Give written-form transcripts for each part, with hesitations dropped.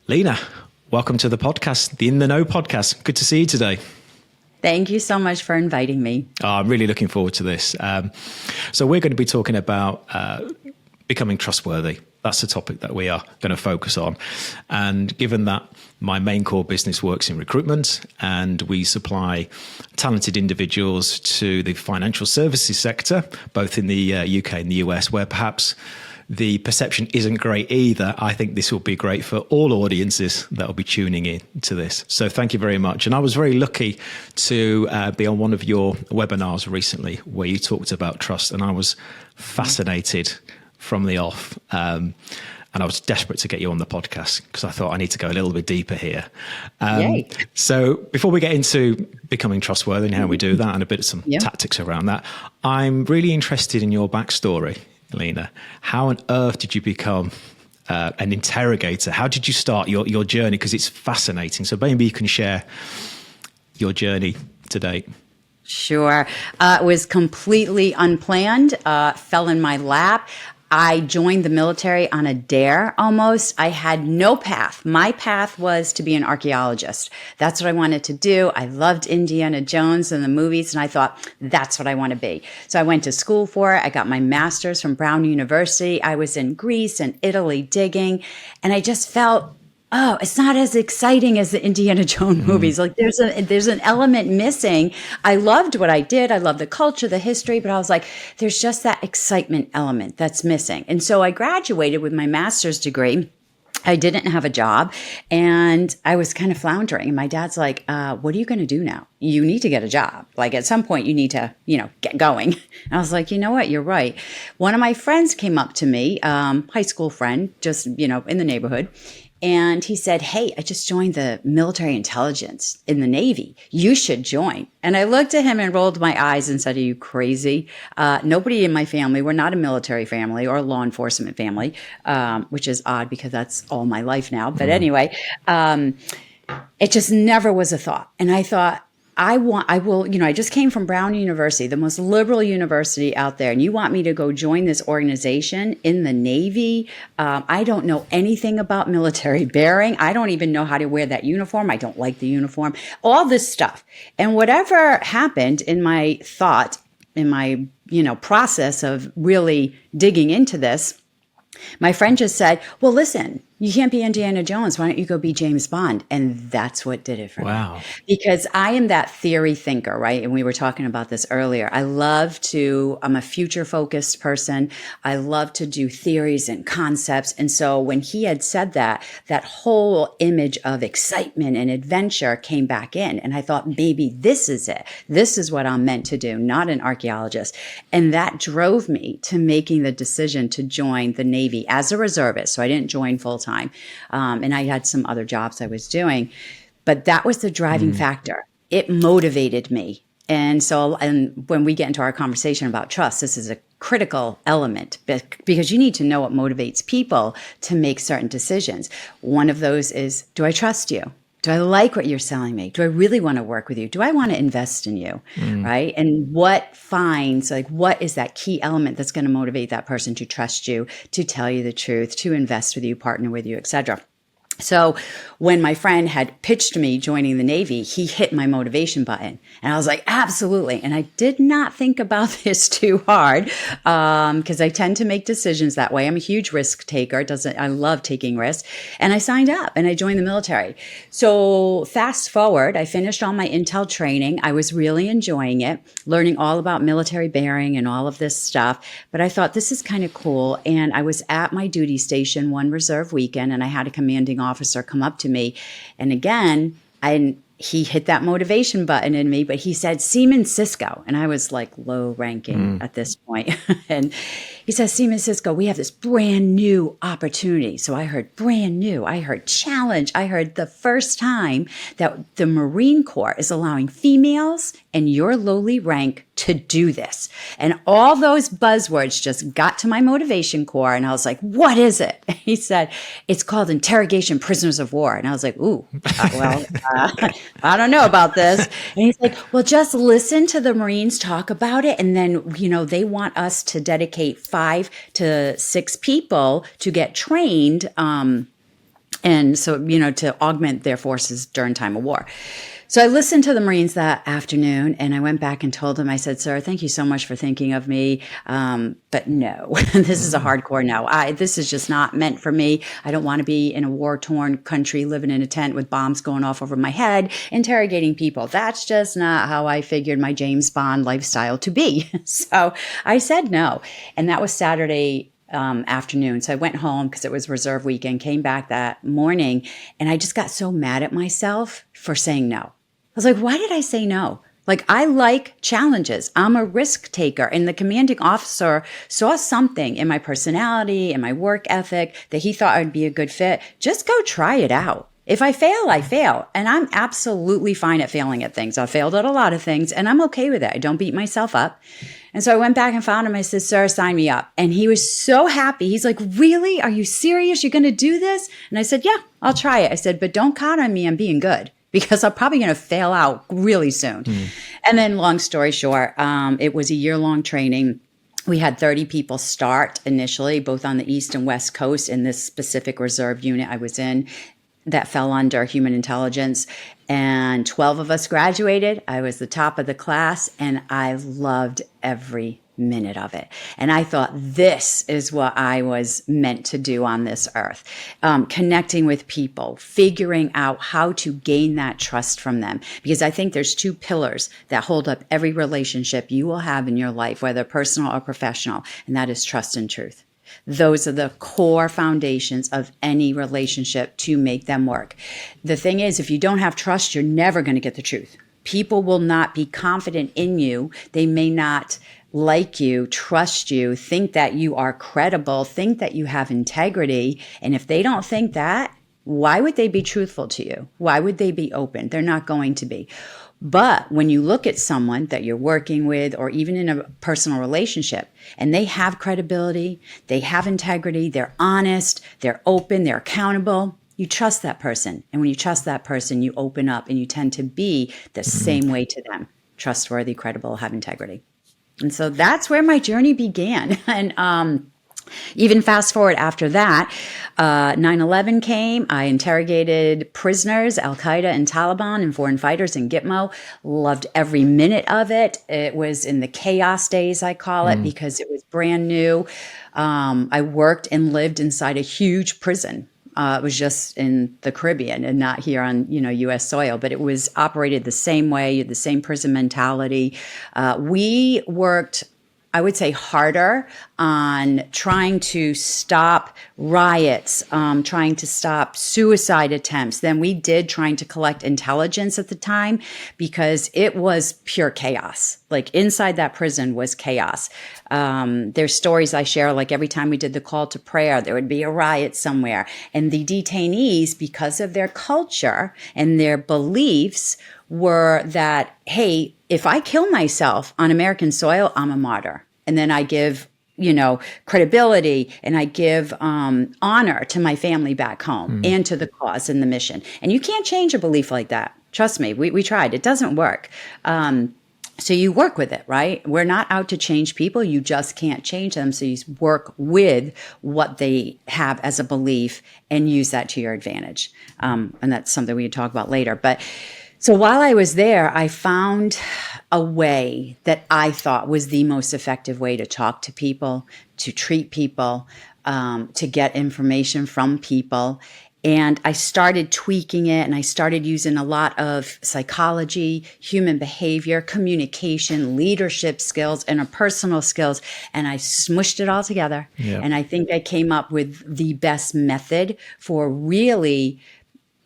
Lena, welcome to the podcast, the In the Know podcast. Good to see you today. Thank you so much for inviting me. I'm really looking forward to this. So we're going to be talking about becoming trustworthy. That's the topic that we are going to focus on. And given that my main core business works in recruitment and we supply talented individuals to the financial services sector, both in the UK and the US, where perhaps the perception isn't great either, I think this will be great for all audiences that will be tuning in to this. So thank you very much. And I was very lucky to be on one of your webinars recently where you talked about trust, and I was fascinated from the off. And I was desperate to get you on the podcast because I thought I need to go a little bit deeper here. So before we get into becoming trustworthy and how we do that and a bit of some tactics around that, I'm really interested in your backstory, Lena. How on earth did you become an interrogator? How did you start your journey? Because it's fascinating. So maybe you can share your journey to date. Sure. It was completely unplanned, fell in my lap. I joined the military on a dare almost. I had no path. My path was to be an archaeologist. That's what I wanted to do. I loved Indiana Jones and the movies, and I thought, that's what I want to be. So I went to school for it. I got my master's from Brown University. I was in Greece and Italy digging, and I just felt, oh, it's not as exciting as the Indiana Jones movies. Like there's an element missing. I loved what I did. I loved the culture, the history, but I was like, there's just that excitement element that's missing. And so I graduated with my master's degree. I didn't have a job and I was kind of floundering. And my dad's like, what are you going to do now? You need to get a job. Like at some point you need to, get going. And I was like, you know what? You're right. One of my friends came up to me, high school friend, just, in the neighborhood. And he said, hey, I just joined the military intelligence in the Navy. You should join. And I looked at him and rolled my eyes and said, are you crazy? Nobody in my family, we're not a military family or a law enforcement family, which is odd because that's all my life now. But anyway, it just never was a thought. And I thought, I just came from Brown University, the most liberal university out there, and you want me to go join this organization in the Navy? I don't know anything about military bearing. I don't even know how to wear that uniform. I don't like the uniform, all this stuff. And whatever happened in my thought, in my, process of really digging into this, my friend just said, well, listen, you can't be Indiana Jones. Why don't you go be James Bond? And that's what did it for me. Because I am that theory thinker, right? And we were talking about this earlier. I'm a future focused person. I love to do theories and concepts. And so when he had said that whole image of excitement and adventure came back in. And I thought, maybe this is it. This is what I'm meant to do, not an archaeologist. And that drove me to making the decision to join the Navy as a reservist. So I didn't join full time. And I had some other jobs I was doing, but that was the driving factor. It motivated me. And when we get into our conversation about trust, this is a critical element because you need to know what motivates people to make certain decisions. One of those is, do I trust you? Do I like what you're selling me? Do I really want to work with you? Do I want to invest in you? Right? And what is that key element that's going to motivate that person to trust you, to tell you the truth, to invest with you, partner with you, et cetera? So when my friend had pitched me joining the Navy, he hit my motivation button. And I was like, absolutely. And I did not think about this too hard because I tend to make decisions that way. I'm a huge risk taker. I love taking risks. And I signed up and I joined the military. So fast forward, I finished all my intel training. I was really enjoying it, learning all about military bearing and all of this stuff. But I thought this is kind of cool. And I was at my duty station one reserve weekend and I had a commanding officer come up to me. And again, he hit that motivation button in me, but he said, Seaman Sisco. And I was like low ranking at this point. And he says, Seaman Sisco, we have this brand new opportunity. So I heard brand new. I heard challenge. I heard the first time that the Marine Corps is allowing females in your lowly rank to do this. And all those buzzwords just got to my motivation core. And I was like, what is it? And he said, it's called interrogation prisoners of war. And I was like, ooh, I don't know about this. And he's like, well, just listen to the Marines talk about it. And then, they want us to dedicate 5 to 6 people to get trained, And so, to augment their forces during time of war. So I listened to the Marines that afternoon, and I went back and told them, I said, sir, thank you so much for thinking of me. But no, this is a hardcore no. This is just not meant for me. I don't want to be in a war-torn country, living in a tent with bombs going off over my head, interrogating people. That's just not how I figured my James Bond lifestyle to be. So I said no. And that was Saturday afternoon. So I went home because it was reserve weekend, came back that morning, and I just got so mad at myself for saying no. I was like, why did I say no? Like, I like challenges. I'm a risk taker. And the commanding officer saw something in my personality and my work ethic that he thought I'd be a good fit. Just go try it out. If I fail, I fail. And I'm absolutely fine at failing at things. I've failed at a lot of things, and I'm okay with it. I don't beat myself up. And so I went back and found him. I said, sir, sign me up. And he was so happy. He's like, really? Are you serious? You're going to do this? And I said, yeah, I'll try it. I said, but don't count on me on being good, because I'm probably going to fail out really soon. And then long story short, it was a year-long training. We had 30 people start initially, both on the East and West Coast in this specific reserve unit I was in that fell under human intelligence. And 12 of us graduated. I was the top of the class, and I loved every minute of it. And I thought, this is what I was meant to do on this earth. Connecting with people, figuring out how to gain that trust from them. Because I think there's two pillars that hold up every relationship you will have in your life, whether personal or professional, and that is trust and truth. Those are the core foundations of any relationship to make them work. The thing is, if you don't have trust, you're never going to get the truth. People will not be confident in you. They may not like you, trust you, think that you are credible, think that you have integrity. And if they don't think that, why would they be truthful to you? Why would they be open? They're not going to be. But when you look at someone that you're working with, or even in a personal relationship, and they have credibility, they have integrity, they're honest, they're open, they're accountable, you trust that person. And when you trust that person, you open up and you tend to be the same way to them. Trustworthy, credible, have integrity. And so that's where my journey began. And even fast forward after that, 9/11 came. I interrogated prisoners, Al-Qaeda and Taliban and foreign fighters in Gitmo. Loved every minute of it. It was in the chaos days, I call it, because it was brand new. I worked and lived inside a huge prison. It was just in the Caribbean and not here on, U.S. soil, but it was operated the same way, the same prison mentality. We worked, I would say, harder on trying to stop riots, trying to stop suicide attempts than we did trying to collect intelligence at the time, because it was pure chaos. Like, inside that prison was chaos. There's stories I share, like every time we did the call to prayer, there would be a riot somewhere. And the detainees, because of their culture and their beliefs, were that, hey, if I kill myself on American soil, I'm a martyr. And then I give, credibility, and I give honor to my family back home and to the cause and the mission. And you can't change a belief like that. Trust me, we tried. It doesn't work. So you work with it, right? We're not out to change people. You just can't change them. So you work with what they have as a belief and use that to your advantage. And that's something we can talk about later. But so while I was there, I found a way that I thought was the most effective way to talk to people, to treat people, to get information from people. And I started tweaking it, and I started using a lot of psychology, human behavior, communication, leadership skills, interpersonal skills, and I smushed it all together. Yeah. And I think I came up with the best method for really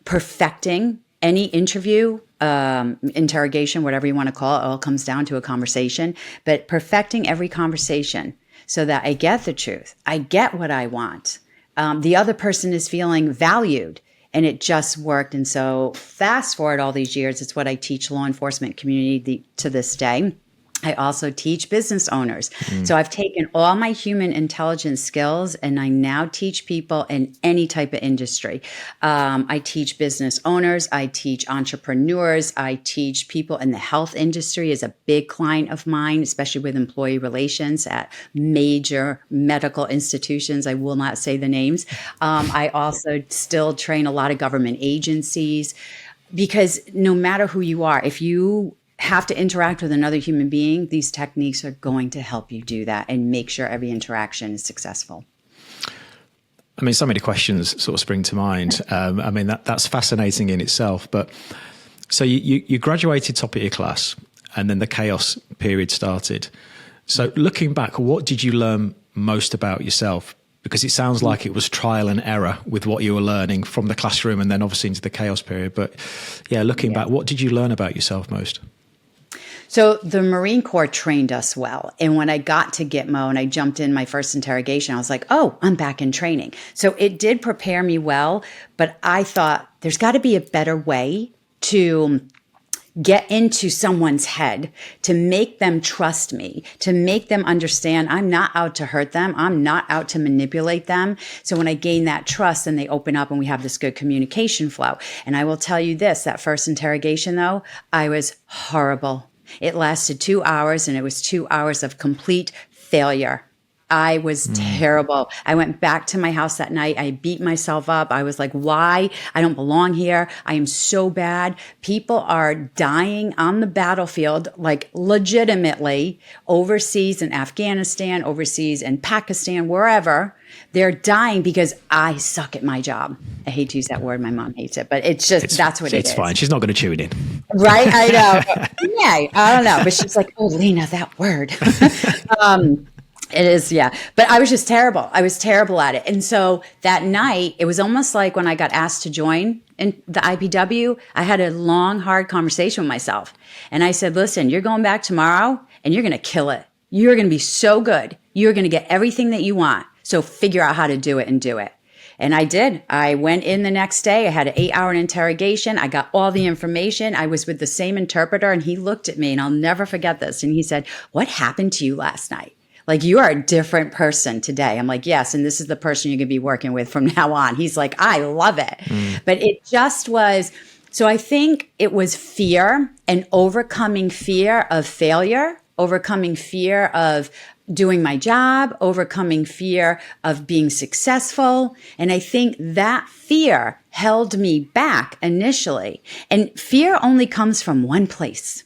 perfecting any interview, interrogation, whatever you want to call it. It all comes down to a conversation, but perfecting every conversation so that I get the truth. I get what I want. The other person is feeling valued, and it just worked. And so fast forward all these years, it's what I teach law enforcement community to this day. I also teach business owners. So I've taken all my human intelligence skills and I now teach people in any type of industry. I teach business owners. I teach entrepreneurs. I teach people in the health industry is a big client of mine, especially with employee relations at major medical institutions. I will not say the names. I also still train a lot of government agencies because no matter who you are, if you have to interact with another human being, these techniques are going to help you do that and make sure every interaction is successful. I mean, so many questions sort of spring to mind. I mean, that's fascinating in itself. But so you graduated top of your class and then the chaos period started. So looking back, what did you learn most about yourself? Because it sounds like it was trial and error with what you were learning from the classroom and then obviously into the chaos period. But yeah, looking back, what did you learn about yourself most? So the Marine Corps trained us well. And when I got to Gitmo and I jumped in my first interrogation, I was like, oh, I'm back in training. So it did prepare me well, but I thought there's got to be a better way to get into someone's head, to make them trust me, to make them understand I'm not out to hurt them. I'm not out to manipulate them. So when I gain that trust, then they open up and we have this good communication flow. And I will tell you this, that first interrogation though, I was horrible. It lasted 2 hours and it was 2 hours of complete failure. I was terrible. I went back to my house that night. I beat myself up. I was like, why? I don't belong here. I am so bad. People are dying on the battlefield, like legitimately overseas in Afghanistan, overseas in Pakistan, wherever. They're dying because I suck at my job. I hate to use that word. My mom hates it, but it's just, that's what it is. It's fine. She's not going to tune in. Right? I know. Yeah, I don't know. But she's like, oh, Lena, that word. It is, yeah. But I was just terrible. I was terrible at it. And so that night, it was almost like when I got asked to join in the IPW, I had a long, hard conversation with myself. And I said, listen, you're going back tomorrow and you're going to kill it. You're going to be so good. You're going to get everything that you want. So figure out how to do it and do it. And I did. I went in the next day. I had an 8-hour interrogation. I got all the information. I was with the same interpreter and he looked at me and I'll never forget this. And he said, what happened to you last night? Like, you are a different person today. I'm like, yes. And this is the person you're going to be working with from now on. He's like, I love it. But it just was. So I think it was fear and overcoming fear of failure, overcoming fear of doing my job, overcoming fear of being successful. And I think that fear held me back initially. And fear only comes from one place.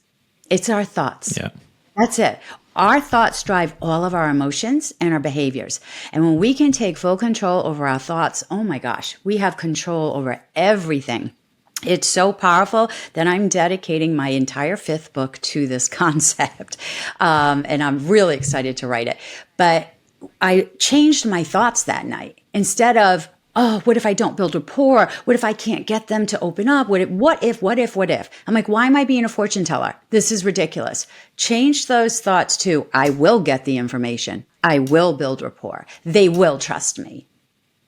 It's our thoughts. Yeah. That's it. Our thoughts drive all of our emotions and our behaviors. And when we can take full control over our thoughts, oh my gosh, we have control over everything. It's so powerful that I'm dedicating my entire 5th book to this concept. And I'm really excited to write it. But I changed my thoughts that night. Instead of, oh, what if I don't build rapport? What if I can't get them to open up? What if? I'm like, why am I being a fortune teller? This is ridiculous. Change those thoughts to, I will get the information. I will build rapport. They will trust me.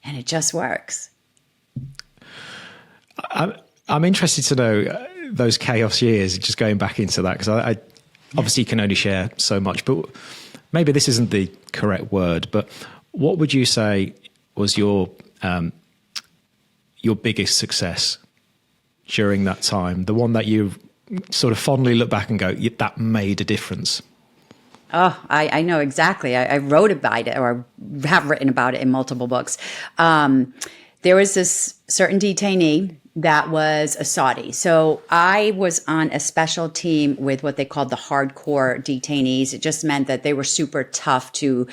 And it just works. I'm interested to know those chaos years, just going back into that, because I obviously can only share so much, but maybe this isn't the correct word, but what would you say was your biggest success during that time, the one that you sort of fondly look back and go, yeah, that made a difference? Oh, I know exactly. I wrote about it, or have written about it in multiple books. There was this certain detainee that was a Saudi. So I was on a special team with what they called the hardcore detainees. It just meant that they were super tough to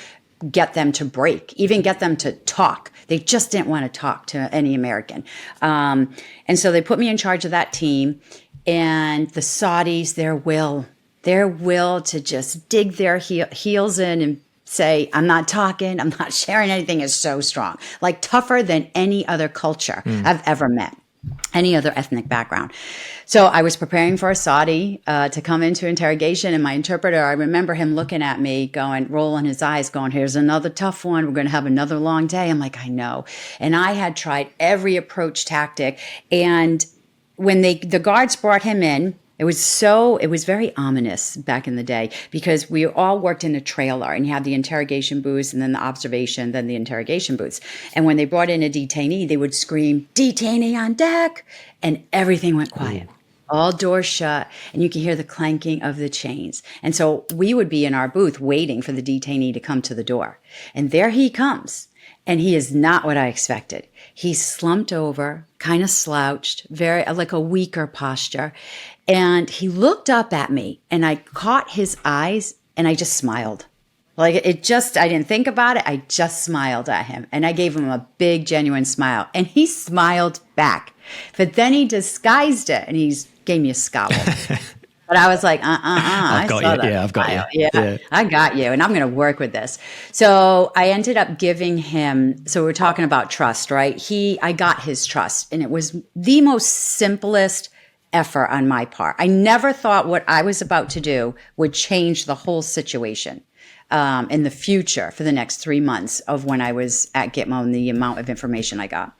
get them to break, even get them to talk. They just didn't want to talk to any American. And so they put me in charge of that team. And the Saudis, their will to just dig their heels in and say, I'm not talking, I'm not sharing anything, is so strong. Like tougher than any other culture I've ever met, any other ethnic background. So I was preparing for a Saudi to come into interrogation, and my interpreter, I remember him looking at me going, rolling his eyes, going, here's another tough one. We're going to have another long day. I'm like, I know. And I had tried every approach tactic. And when the guards brought him in, It was very ominous back in the day because we all worked in a trailer and you had the interrogation booths and then the observation, then the interrogation booths. And when they brought in a detainee, they would scream, "Detainee on deck," and everything went quiet. Ooh. All doors shut, and you can hear the clanking of the chains. And so we would be in our booth waiting for the detainee to come to the door. And there he comes. And he is not what I expected. He's slumped over, kind of slouched, very like a weaker posture. And he looked up at me and I caught his eyes and I just smiled. Like I didn't think about it. I just smiled at him and I gave him a big, genuine smile and he smiled back. But then he disguised it and he gave me a scowl. But I was like, I've got you. Yeah, I've got you. Yeah, I got you. And I'm going to work with this. So I ended up giving him, so we're talking about trust, right? I got his trust and it was the most simplest effort on my part. I never thought what I was about to do would change the whole situation in the future for the next 3 months of when I was at Gitmo and the amount of information I got.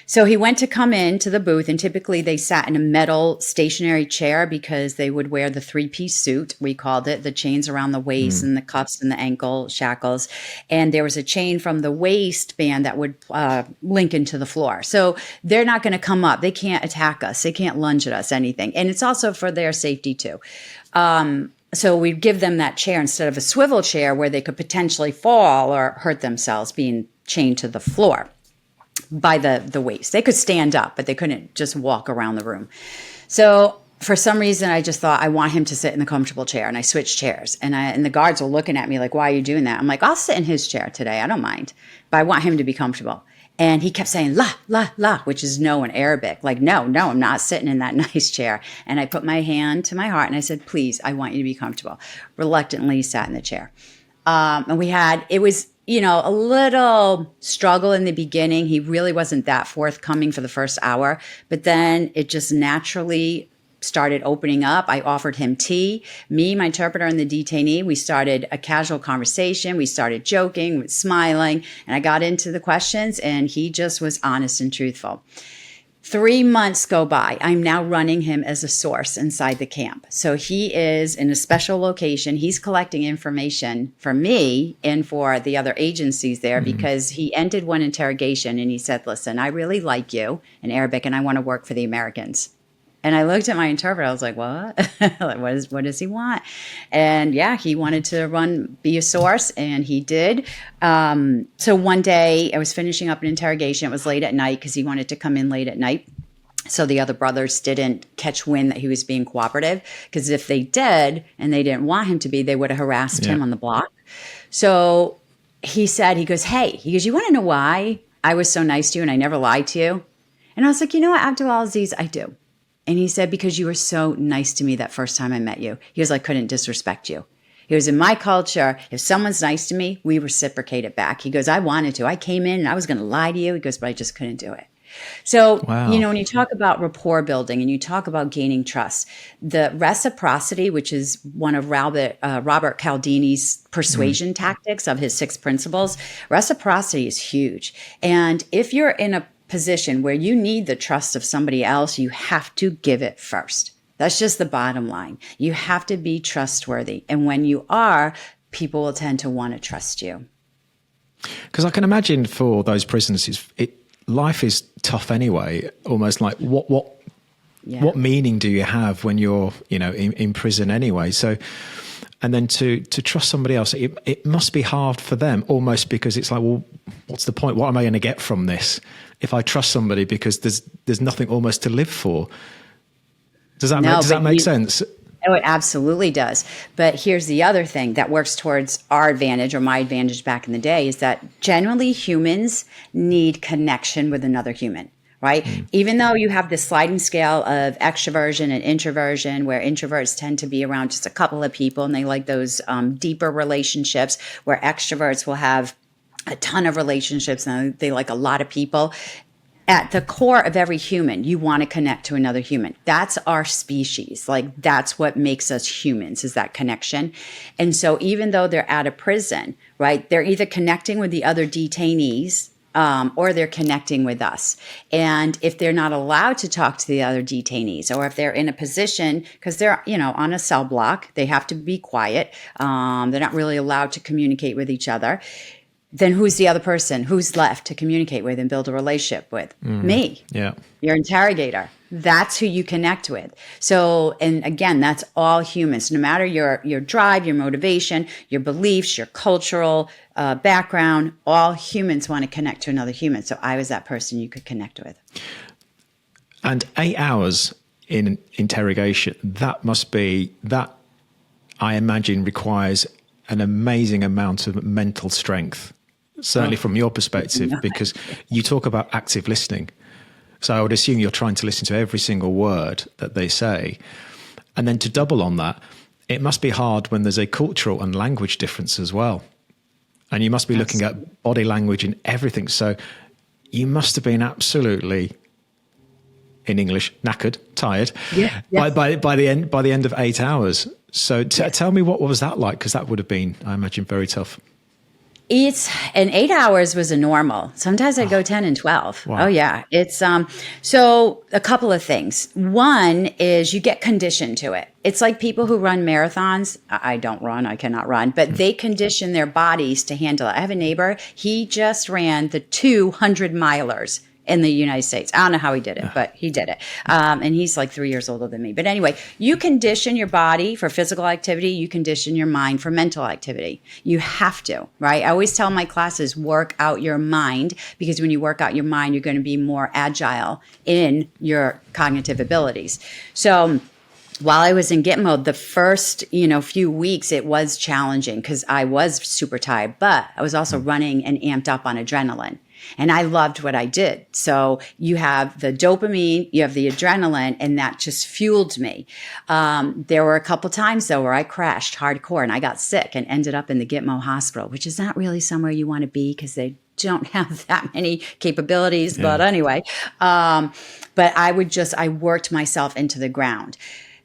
So he went to come into the booth, and typically they sat in a metal stationary chair because they would wear the 3-piece suit, we called it, the chains around the waist and the cuffs and the ankle shackles. And there was a chain from the waistband that would link into the floor. So they're not going to come up. They can't attack us. They can't lunge at us, anything. And it's also for their safety too. So we'd give them that chair instead of a swivel chair where they could potentially fall or hurt themselves being chained to the floor by the waist. They could stand up, but they couldn't just walk around the room. So for some reason, I just thought I want him to sit in the comfortable chair, and I switched chairs. And the guards were looking at me like, "Why are you doing that?" I'm like, "I'll sit in his chair today. I don't mind, but I want him to be comfortable." And he kept saying, "La, la, la," which is no in Arabic. Like, no, I'm not sitting in that nice chair. And I put my hand to my heart and I said, "Please, I want you to be comfortable." Reluctantly, he sat in the chair. And it was a little struggle in the beginning. He really wasn't that forthcoming for the first hour, but then it just naturally started opening up. I offered him tea. Me, my interpreter, and the detainee, we started a casual conversation. We started joking, smiling, and I got into the questions, and he just was honest and truthful. 3 months go by. I'm now running him as a source inside the camp. So he is in a special location. He's collecting information for me and for the other agencies there because he ended one interrogation and he said, "Listen, I really like you in Arabic and I want to work for the Americans." And I looked at my interpreter. I was like, "What? What does he want?" And yeah, he wanted to be a source, and he did. So one day I was finishing up an interrogation. It was late at night because he wanted to come in late at night. So the other brothers didn't catch wind that he was being cooperative, because if they did and they didn't want him to be, they would have harassed him on the block. So he goes, "You want to know why I was so nice to you and I never lied to you?" And I was like, "You know what, Abdulaziz, I do." And he said, "Because you were so nice to me that first time I met you." He goes, "I couldn't disrespect you." He goes, "In my culture, if someone's nice to me, we reciprocate it back." He goes, "I wanted to. I came in and I was going to lie to you." He goes, "But I just couldn't do it." So, wow. When you talk about rapport building and you talk about gaining trust, the reciprocity, which is one of Robert Cialdini's persuasion tactics of his 6 principles, reciprocity is huge. And if you're in a position where you need the trust of somebody else, you have to give it first. That's just the bottom line. You have to be trustworthy. And when you are, people will tend to want to trust you. Because I can imagine for those prisoners, life is tough anyway. Almost like what meaning do you have when you're in prison anyway? So, and then to trust somebody else, it must be hard for them, almost, because it's like, well, what's the point? What am I going to get from this if I trust somebody? Because there's nothing almost to live for. Does that make sense? Oh, it absolutely does. But here's the other thing that works towards our advantage, or my advantage back in the day, is that generally humans need connection with another human, right? Even though you have this sliding scale of extroversion and introversion, where introverts tend to be around just a couple of people and they like those deeper relationships, where extroverts will have a ton of relationships and they like a lot of people. At the core of every human, you want to connect to another human. That's our species. Like, that's what makes us humans, is that connection. And so even though they're out of prison, right, they're either connecting with the other detainees or they're connecting with us. And if they're not allowed to talk to the other detainees, or if they're in a position, because they're, on a cell block, they have to be quiet. They're not really allowed to communicate with each other. Then who's the other person? Who's left to communicate with and build a relationship with? Me. Yeah. Your interrogator. That's who you connect with. So, and again, that's all humans. No matter your drive, your motivation, your beliefs, your cultural background, all humans want to connect to another human. So I was that person you could connect with. And 8 hours in interrogation, that I imagine requires an amazing amount of mental strength, certainly from your perspective, because you talk about active listening. So I would assume you're trying to listen to every single word that they say. And then to double on that, it must be hard when there's a cultural and language difference as well. And you must be looking at body language and everything. So you must have been absolutely, in English, knackered, tired by the end of 8 hours. So tell me, what was that like? Because that would have been, I imagine, very tough. And 8 hours was a normal. Sometimes I go 10 and 12. Wow. Oh yeah. It's, so a couple of things. One is you get conditioned to it. It's like people who run marathons. I don't run. I cannot run, but they condition their bodies to handle it. I have a neighbor. He just ran the 200 milers in the United States. I don't know how he did it, but he did it. And he's like 3 years older than me. But anyway, you condition your body for physical activity. You condition your mind for mental activity. You have to, right? I always tell my classes, work out your mind, because when you work out your mind, you're going to be more agile in your cognitive abilities. So while I was in Gitmo, the first, few weeks, it was challenging because I was super tired, but I was also running and amped up on adrenaline. And I loved what I did. So you have the dopamine, you have the adrenaline, and that just fueled me. There were a couple times, though, where I crashed hardcore and I got sick and ended up in the Gitmo hospital, which is not really somewhere you want to be because they don't have that many capabilities. Yeah. But anyway, but I worked myself into the ground.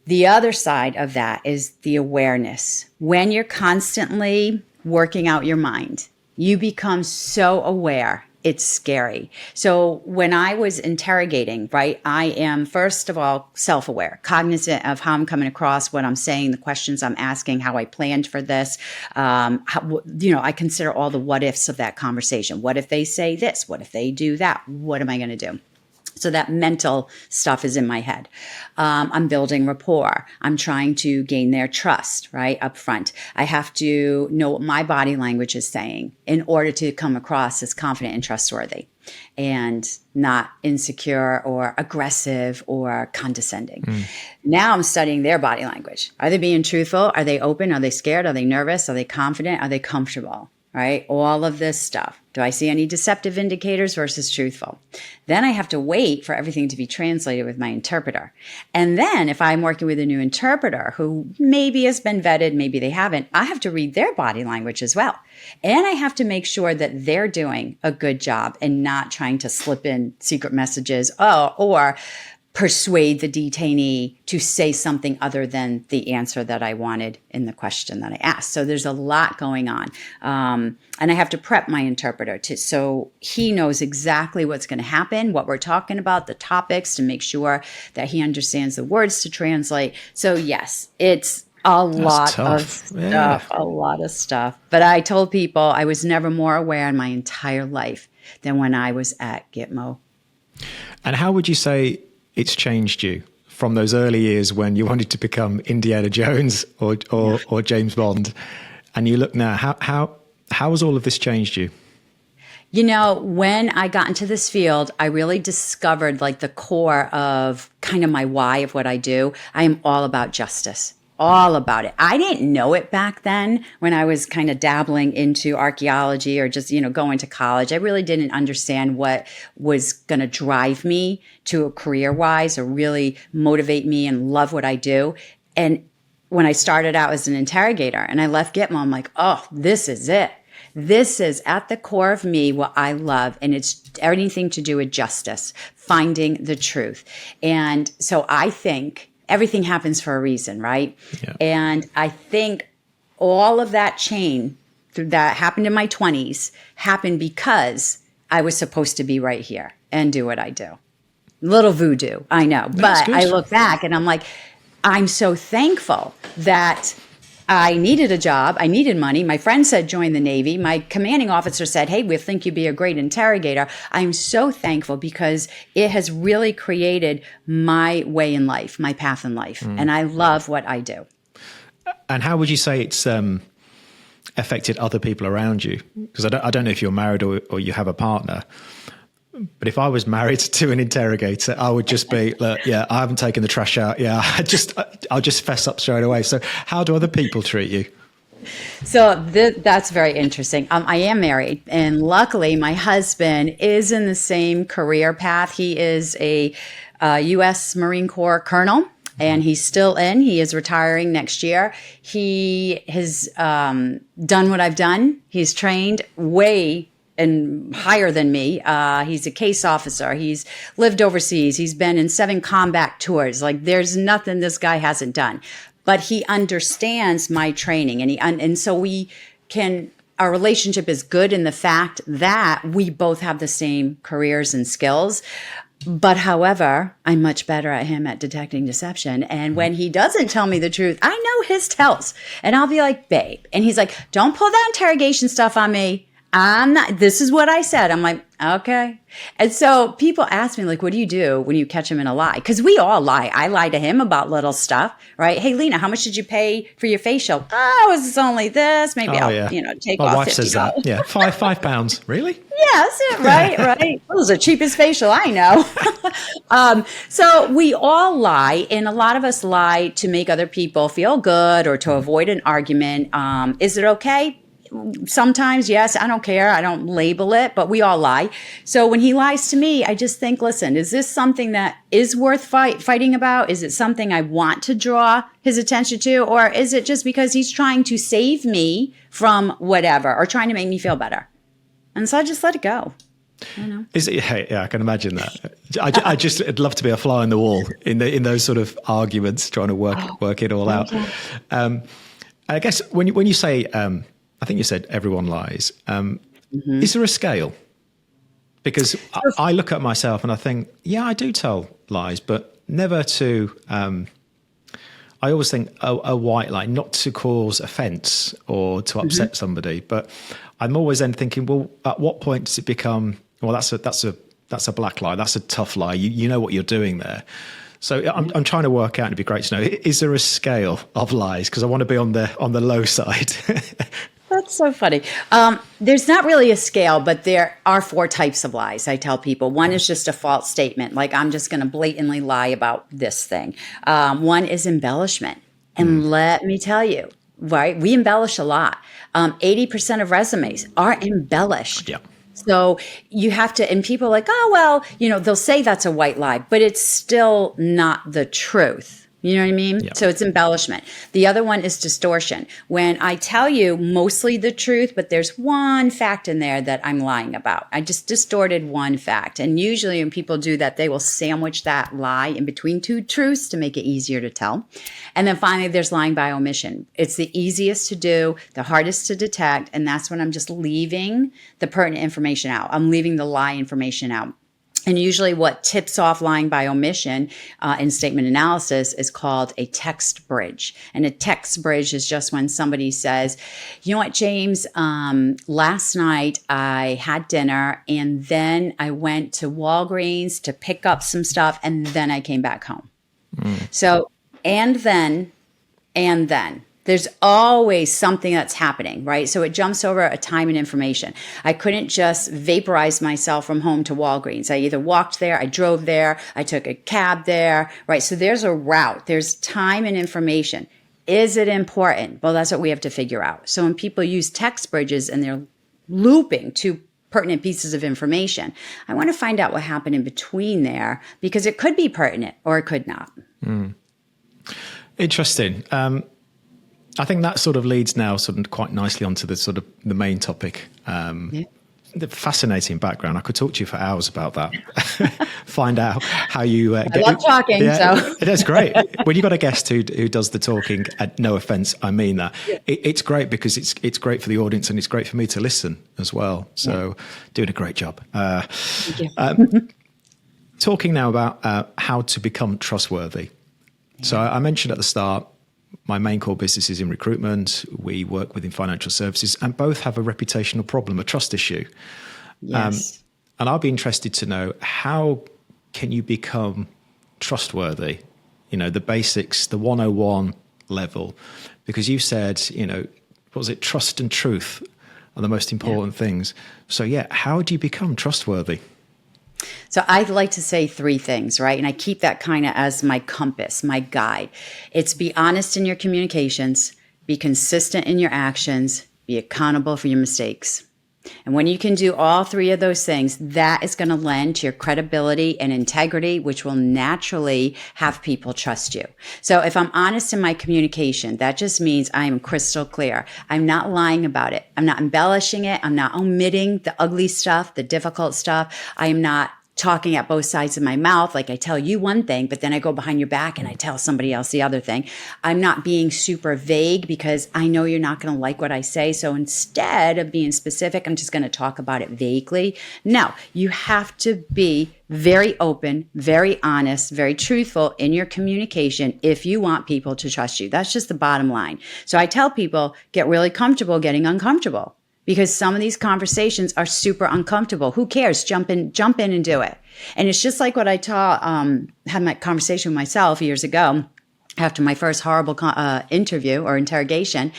The other side of that is the awareness. When you're constantly working out your mind, you become so aware. It's scary. So when I was interrogating, right, I am, first of all, self-aware, cognizant of how I'm coming across, what I'm saying, the questions I'm asking, how I planned for this. I consider all the what ifs of that conversation. What if they say this? What if they do that? What am I going to do? So that mental stuff is in my head. I'm building rapport. I'm trying to gain their trust, right, up front. I have to know what my body language is saying in order to come across as confident and trustworthy and not insecure or aggressive or condescending. Now I'm studying their body language. Are they being truthful? Are they open? Are they scared? Are they nervous? Are they confident? Are they comfortable? Right? All of this stuff. Do I see any deceptive indicators versus truthful? Then I have to wait for everything to be translated with my interpreter. And then if I'm working with a new interpreter who maybe has been vetted, maybe they haven't, I have to read their body language as well. And I have to make sure that they're doing a good job and not trying to slip in secret messages or persuade the detainee to say something other than the answer that I wanted in the question that I asked. So there's a lot going on. And I have to prep my interpreter so he knows exactly what's going to happen, what we're talking about, the topics, to make sure that he understands the words to translate. So yes, it's a lot of stuff, a lot of stuff. But I told people I was never more aware in my entire life than when I was at Gitmo. And how would you say it's changed you from those early years when you wanted to become Indiana Jones or James Bond, and you look now? How has all of this changed you? When I got into this field, I really discovered like the core of kind of my why of what I do. I am all about justice. All about it. I didn't know it back then when I was kind of dabbling into archaeology or just, going to college. I really didn't understand what was going to drive me to a career-wise or really motivate me and love what I do. And when I started out as an interrogator and I left Gitmo, I'm like, oh, this is it. This is at the core of me what I love, and it's everything to do with justice, finding the truth. And so I think everything happens for a reason, right? Yeah. And I think all of that chain that happened in my 20s happened because I was supposed to be right here and do what I do. Little voodoo, I know. That's But good. I look back and I'm like, I'm so thankful that I needed a job. I needed money. My friend said, join the Navy. My commanding officer said, hey, we think you'd be a great interrogator. I'm so thankful because it has really created my way in life, my path in life. And I love what I do. And how would you say it's affected other people around you? Because I don't know if you're married or you have a partner. But if I was married to an interrogator, I would just be, look, yeah, I haven't taken the trash out. Yeah, I'll just fess up straight away. So how do other people treat you? So that's very interesting. I am married, and luckily my husband is in the same career path. He is a U.S. Marine Corps colonel, and he's still in. He is retiring next year. He has done what I've done. He's trained way and higher than me. He's a case officer. He's lived overseas. He's been in 7 combat tours. Like there's nothing this guy hasn't done, but he understands my training, and so our relationship is good in the fact that we both have the same careers and skills. But however, I'm much better at him at detecting deception. And when he doesn't tell me the truth, I know his tells, and I'll be like, babe. And he's like, don't pull that interrogation stuff on me. I'm not, this is what I said. I'm like, okay. And so people ask me, like, what do you do when you catch him in a lie? Because we all lie. I lie to him about little stuff, right? Hey, Lena, how much did you pay for your facial? Oh, it was only this. Maybe I'll, take My off wife $50. says that. Yeah, £5. Really? Yeah, that's it, right, right. It was the cheapest facial I know. So we all lie, and a lot of us lie to make other people feel good or to avoid an argument. Is it okay? Sometimes, yes, I don't care. I don't label it, but we all lie. So when he lies to me, I just think, listen, is this something that is worth fighting about? Is it something I want to draw his attention to? Or is it just because he's trying to save me from whatever or trying to make me feel better? And so I just let it go. Is it? Yeah, I can imagine that. I'd love to be a fly on the wall in those sort of arguments, trying to work it all out. I guess when you say, I think you said everyone lies. Is there a scale? Because I look at myself and I think, yeah, I do tell lies, but never to. I always think a white lie, not to cause offence or to upset somebody, but I'm always then thinking, well, at what point does it become? Well, that's a black lie. That's a tough lie. You know what you're doing there. So I'm trying to work out. It'd be great to know: is there a scale of lies? Because I want to be on the low side. That's so funny. There's not really a scale, but there are 4 types of lies. I tell people one is just a false statement, like I'm just going to blatantly lie about this thing. One is embellishment, and let me tell you, right? We embellish a lot. 80% of resumes are embellished. Yeah. So you have to, and people are like, oh, well, they'll say that's a white lie, but it's still not the truth. You know what I mean? Yeah. So it's embellishment. The other one is distortion. When I tell you mostly the truth, but there's one fact in there that I'm lying about. I just distorted one fact. And usually when people do that, they will sandwich that lie in between 2 truths to make it easier to tell. And then finally, there's lying by omission. It's the easiest to do, the hardest to detect. And that's when I'm just leaving the pertinent information out. I'm leaving the lie information out. And usually what tips off lying by omission in statement analysis is called a text bridge. And a text bridge is just when somebody says, you know what, James, last night I had dinner and then I went to Walgreens to pick up some stuff and then I came back home. So, and then. There's always something that's happening, right? So it jumps over a time and information. I couldn't just vaporize myself from home to Walgreens. I either walked there, I drove there, I took a cab there, right? So there's a route. There's time and information. Is it important? Well, that's what we have to figure out. So when people use text bridges and they're looping to pertinent pieces of information, I want to find out what happened in between there because it could be pertinent or it could not. Interesting. I think that sort of leads now sort of quite nicely onto the sort of the main topic. the fascinating background. I could talk to you for hours about that. Find out how you I love talking. Yeah, So that's great. When you got a guest who does the talking, no offense, I mean that. It's great because it's great for the audience and it's great for me to listen as well. So doing a great job. thank you. Talking now about how to become trustworthy. So I mentioned at the start, my main core business is in recruitment. We work within financial services and both have a reputational problem, a trust issue. Yes. And I'll be interested to know, how can you become trustworthy? You know, the basics, the 101 level, because you said, what was it? Trust and truth are the most important things. So how do you become trustworthy? So I'd like to say three things, right? And I keep that kind of as my compass, my guide. It's be honest in your communications, be consistent in your actions, be accountable for your mistakes. And when you can do all three of those things, that is going to lend to your credibility and integrity, which will naturally have people trust you. So if I'm honest in my communication, that just means I am crystal clear. I'm not lying about it. I'm not embellishing it. I'm not omitting the ugly stuff, the difficult stuff. I am not talking at both sides of my mouth. Like I tell you one thing, but then I go behind your back and I tell somebody else the other thing. I'm not being super vague because I know you're not going to like what I say. So instead of being specific, I'm just going to talk about it vaguely. No, you have to be very open, very honest, very truthful in your communication if you want people to trust you. That's just the bottom line. So I tell people, get really comfortable getting uncomfortable. Because some of these conversations are super uncomfortable. Who cares? Jump in and do it. And it's just like what I had my conversation with myself years ago after my first horrible interview or interrogation.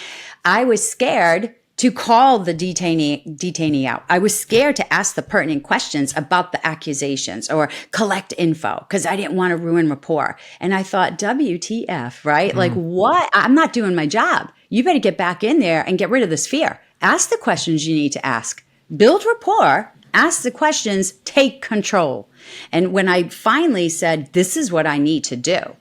I was scared to call the detainee out. I was scared to ask the pertinent questions about the accusations or collect info because I didn't want to ruin rapport. And I thought, WTF, right? Like what? I'm not doing my job. You better get back in there and get rid of this fear. Ask the questions you need to ask. Build rapport. Ask the questions. Take control. And when I finally said, this is what I need to do,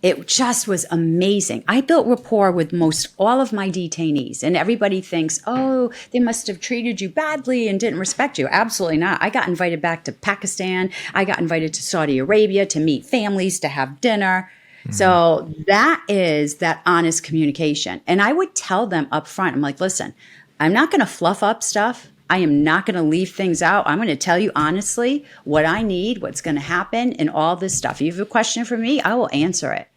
it just was amazing. I built rapport with most all of my detainees. And everybody thinks, oh, they must have treated you badly and didn't respect you. Absolutely not. I got invited back to Pakistan. I got invited to Saudi Arabia to meet families, to have dinner. So that is that honest communication. And I would tell them up front, I'm like, listen, I'm not going to fluff up stuff. I am not going to leave things out. I'm going to tell you honestly what I need, what's going to happen, and all this stuff. If you have a question for me, I will answer it.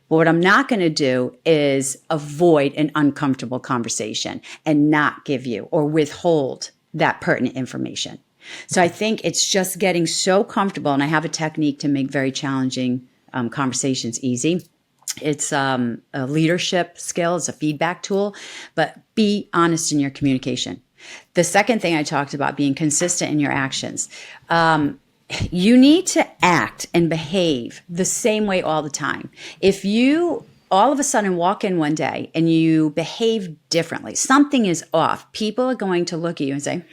But what I'm not going to do is avoid an uncomfortable conversation and not give you or withhold that pertinent information. So I think it's just getting so comfortable. And I have a technique to make very challenging conversations easy. It's a leadership skill. It's a feedback tool, but be honest in your communication. The second thing I talked about, being consistent in your actions. You need to act and behave the same way all the time. If you all of a sudden walk in one day and you behave differently, something is off, people are going to look at you and say,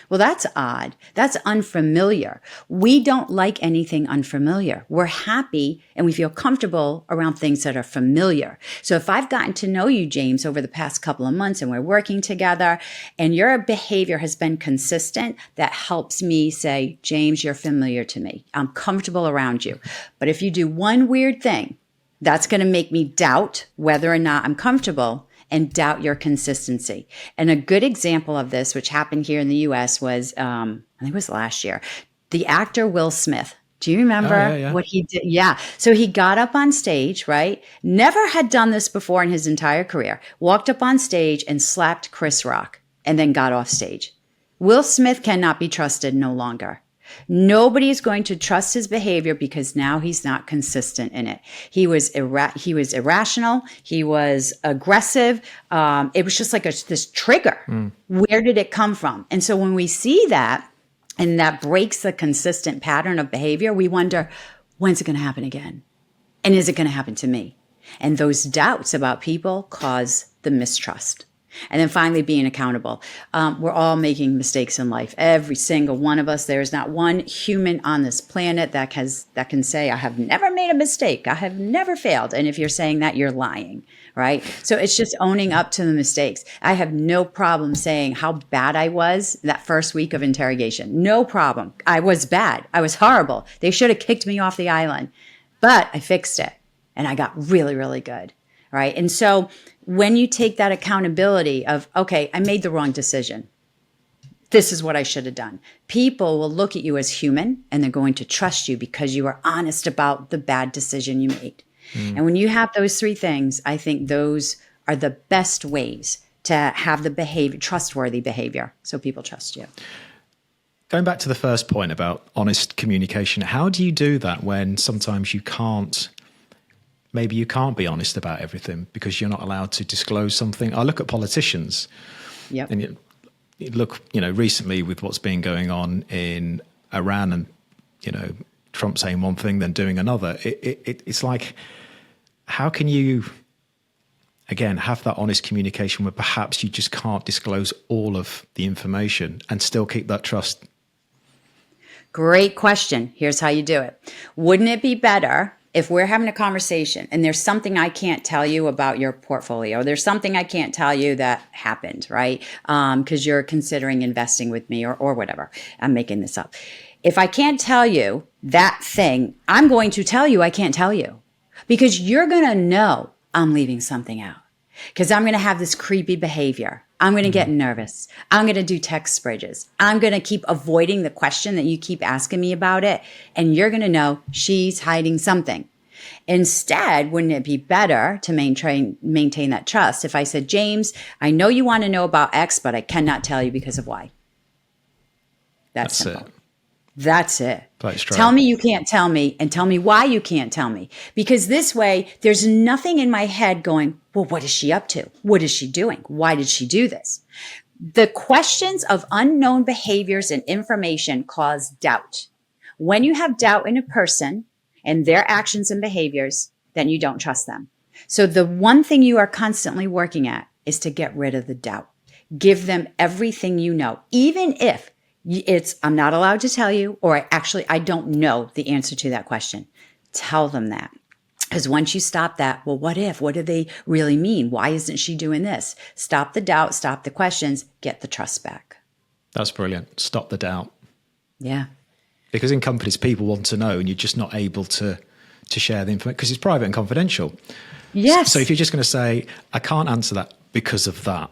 well, that's odd. That's unfamiliar. We don't like anything unfamiliar. We're happy and we feel comfortable around things that are familiar. So if I've gotten to know you, James, over the past couple of months and we're working together and your behavior has been consistent, that helps me say, James, you're familiar to me. I'm comfortable around you. But if you do one weird thing, that's going to make me doubt whether or not I'm comfortable and doubt your consistency. And a good example of this, which happened here in the US, was, I think it was last year, the actor Will Smith. Do you remember what he did? Yeah. So he got up on stage, right? Never had done this before in his entire career. Walked up on stage and slapped Chris Rock and then got off stage. Will Smith cannot be trusted no longer. Nobody is going to trust his behavior because now he's not consistent in it. He was irrational. He was aggressive. It was just like this trigger. Where did it come from? And so when we see that, and that breaks the consistent pattern of behavior, we wonder, when's it going to happen again? And is it going to happen to me? And those doubts about people cause the mistrust. And then finally, being accountable. We're all making mistakes in life. Every single one of us. There is not one human on this planet that can say, I have never made a mistake. I have never failed. And if you're saying that, you're lying, right? So it's just owning up to the mistakes. I have no problem saying how bad I was that first week of interrogation. No problem. I was bad. I was horrible. They should have kicked me off the island. But I fixed it. And I got really, really good, right? And so when you take that accountability of, okay, I made the wrong decision. This is what I should have done. People will look at you as human and they're going to trust you because you are honest about the bad decision you made. And when you have those three things, I think those are the best ways to have the behavior, trustworthy behavior, so people trust you. Going back to the first point about honest communication, how do you do that when sometimes maybe you can't be honest about everything because you're not allowed to disclose something? I look at politicians, and you look, recently with what's been going on in Iran, and Trump saying one thing then doing another. It's like, how can you again have that honest communication where perhaps you just can't disclose all of the information and still keep that trust? Great question. Here's how you do it. Wouldn't it be better if we're having a conversation and there's something I can't tell you about your portfolio, there's something I can't tell you that happened, right? Because you're considering investing with me or whatever. I'm making this up. If I can't tell you that thing, I'm going to tell you I can't tell you because you're going to know I'm leaving something out because I'm going to have this creepy behavior. I'm going to get nervous. I'm going to do text bridges. I'm going to keep avoiding the question that you keep asking me about it. And you're going to know she's hiding something. Instead, wouldn't it be better to maintain that trust if I said, James, I know you want to know about X, but I cannot tell you because of Y. That's simple. That's it. Tell me you can't tell me and tell me why you can't tell me. Because this way, there's nothing in my head going, well, what is she up to? What is she doing? Why did she do this? The questions of unknown behaviors and information cause doubt. When you have doubt in a person and their actions and behaviors, then you don't trust them. So the one thing you are constantly working at is to get rid of the doubt. Give them everything you know, even if I'm not allowed to tell you, or I don't know the answer to that question. Tell them that. Because once you stop that, well, what if? What do they really mean? Why isn't she doing this? Stop the doubt, stop the questions, get the trust back. That's brilliant. Stop the doubt. Yeah. Because in companies, people want to know and you're just not able to share the information because it's private and confidential. Yes. So if you're just going to say, I can't answer that because of that,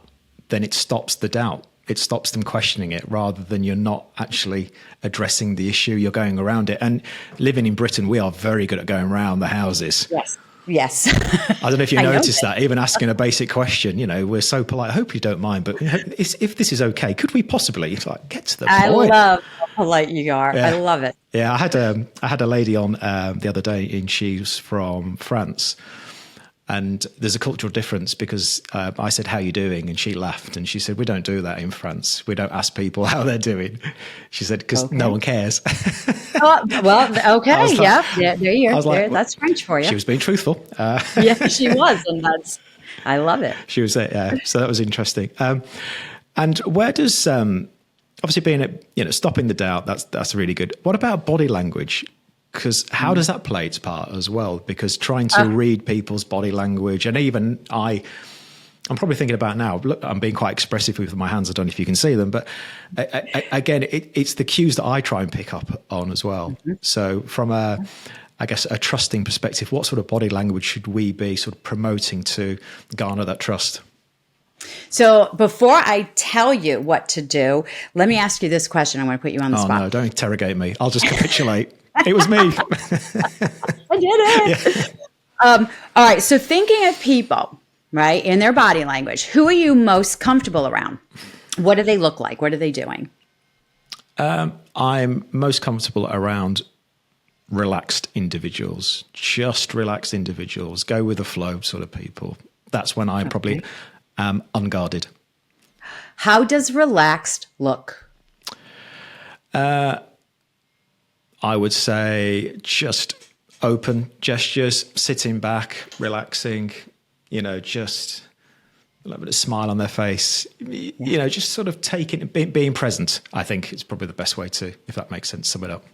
then it stops the doubt. It stops them questioning it rather than you're not actually addressing the issue. You're going around it. And living in Britain, we are very good at going around the houses. Yes. Yes. I don't know if you noticed that, even asking a basic question, we're so polite. I hope you don't mind, but if this is okay, could we possibly get to the point? I love how polite you are. Yeah. I love it. Yeah. I had a lady on the other day and she's from France. And there's a cultural difference because I said, how are you doing? And she laughed and she said, we don't do that in France. We don't ask people how they're doing. She said, because no one cares. Well, okay. Like, yeah, there you are. Like, that's French for you. She was being truthful. Yeah, she was. And I love it. She was there. Yeah. So that was interesting. And where does, obviously being, stopping the doubt, that's really good. What about body language? Because how does that play its part as well? Because trying to read people's body language, and even I'm probably thinking about now, look, I'm being quite expressive with my hands. I don't know if you can see them, but again, it's the cues that I try and pick up on as well. Mm-hmm. So from a trusting perspective, what sort of body language should we be sort of promoting to garner that trust? So before I tell you what to do, let me ask you this question. I'm going to put you on the spot. No, don't interrogate me. I'll just capitulate. It was me. I did it. Yeah. All right. So thinking of people, right, in their body language, who are you most comfortable around? What do they look like? What are they doing? I'm most comfortable around relaxed individuals, just relaxed individuals, go with the flow sort of people. That's when I probably am unguarded. How does relaxed look? I would say just open gestures, sitting back, relaxing, just a little bit of smile on their face, you know, just sort of being present, I think is probably the best way to, if that makes sense, sum it up.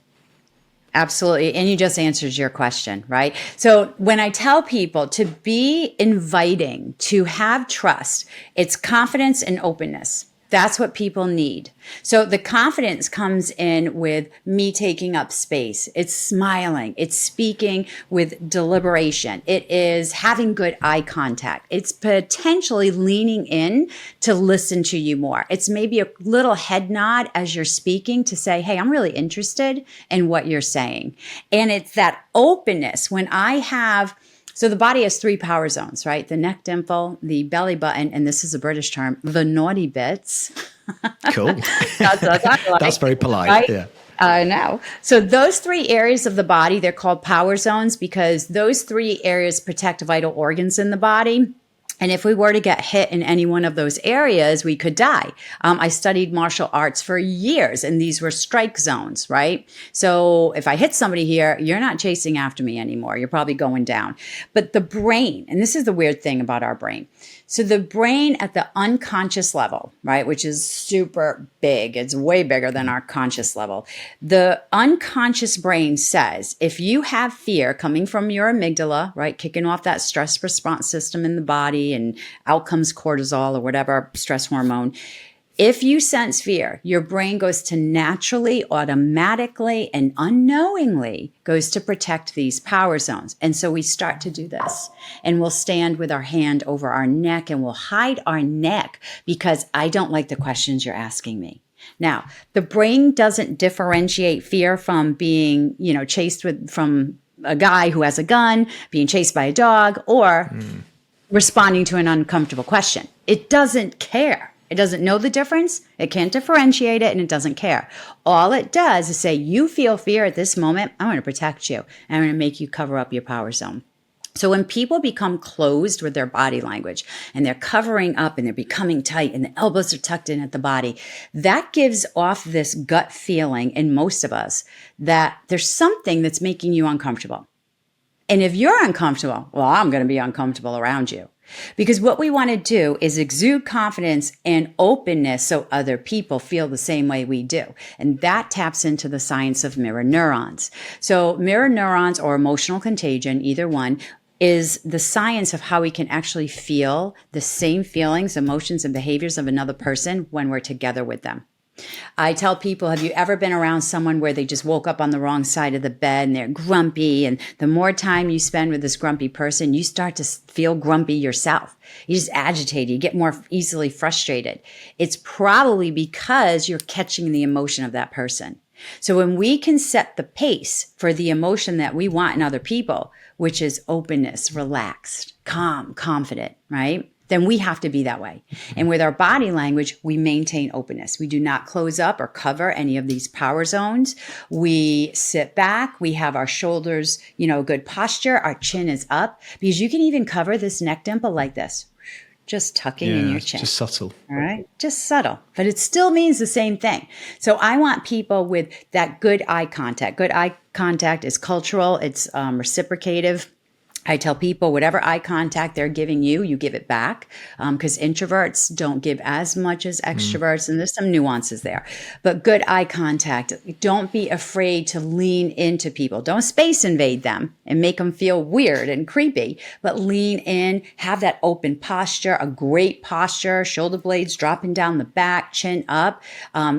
Absolutely. And you just answered your question, right? So when I tell people to be inviting, to have trust, it's confidence and openness. That's what people need. So the confidence comes in with me taking up space. It's smiling. It's speaking with deliberation. It is having good eye contact. It's potentially leaning in to listen to you more. It's maybe a little head nod as you're speaking to say, hey, I'm really interested in what you're saying. And it's that openness when I have. So the body has 3 power zones, right? The neck dimple, the belly button, and this is a British term, the naughty bits. Cool. That's what I like. That's very polite. Right? Yeah. I know. So those 3 areas of the body, they're called power zones because those 3 areas protect vital organs in the body. And if we were to get hit in any one of those areas, we could die. I studied martial arts for years, and these were strike zones, right? So if I hit somebody here, you're not chasing after me anymore. You're probably going down. But the brain, and this is the weird thing about our brain. So the brain at the unconscious level, right, which is super big, it's way bigger than our conscious level. The unconscious brain says, if you have fear coming from your amygdala, right, kicking off that stress response system in the body and out comes cortisol or whatever stress hormone, if you sense fear, your brain goes to naturally, automatically, and unknowingly goes to protect these power zones. And so we start to do this. And we'll stand with our hand over our neck and we'll hide our neck because I don't like the questions you're asking me. Now, the brain doesn't differentiate fear from being, chased from a guy who has a gun, being chased by a dog, or responding to an uncomfortable question. It doesn't care. It doesn't know the difference. It can't differentiate it, and it doesn't care. All it does is say, you feel fear at this moment. I'm going to protect you. And I'm going to make you cover up your power zone. So when people become closed with their body language and they're covering up and they're becoming tight and the elbows are tucked in at the body, that gives off this gut feeling in most of us that there's something that's making you uncomfortable. And if you're uncomfortable, well, I'm going to be uncomfortable around you. Because what we want to do is exude confidence and openness so other people feel the same way we do. And that taps into the science of mirror neurons. So mirror neurons or emotional contagion, either one, is the science of how we can actually feel the same feelings, emotions, and behaviors of another person when we're together with them. I tell people, have you ever been around someone where they just woke up on the wrong side of the bed and they're grumpy? And the more time you spend with this grumpy person, you start to feel grumpy yourself. You just agitated. You get more easily frustrated. It's probably because you're catching the emotion of that person. So when we can set the pace for the emotion that we want in other people, which is openness, relaxed, calm, confident, right? Then we have to be that way. And with our body language, we maintain openness. We do not close up or cover any of these power zones. We sit back. We have our shoulders, good posture. Our chin is up because you can even cover this neck dimple like this, just tucking in your chin. Just subtle. All right. Just subtle, but it still means the same thing. So I want people with that good eye contact. Good eye contact is cultural. It's reciprocative. I tell people whatever eye contact they're giving you, you give it back because introverts don't give as much as extroverts. And there's some nuances there. But good eye contact. Don't be afraid to lean into people. Don't space invade them and make them feel weird and creepy, but lean in, have that open posture, a great posture, shoulder blades dropping down the back, chin up.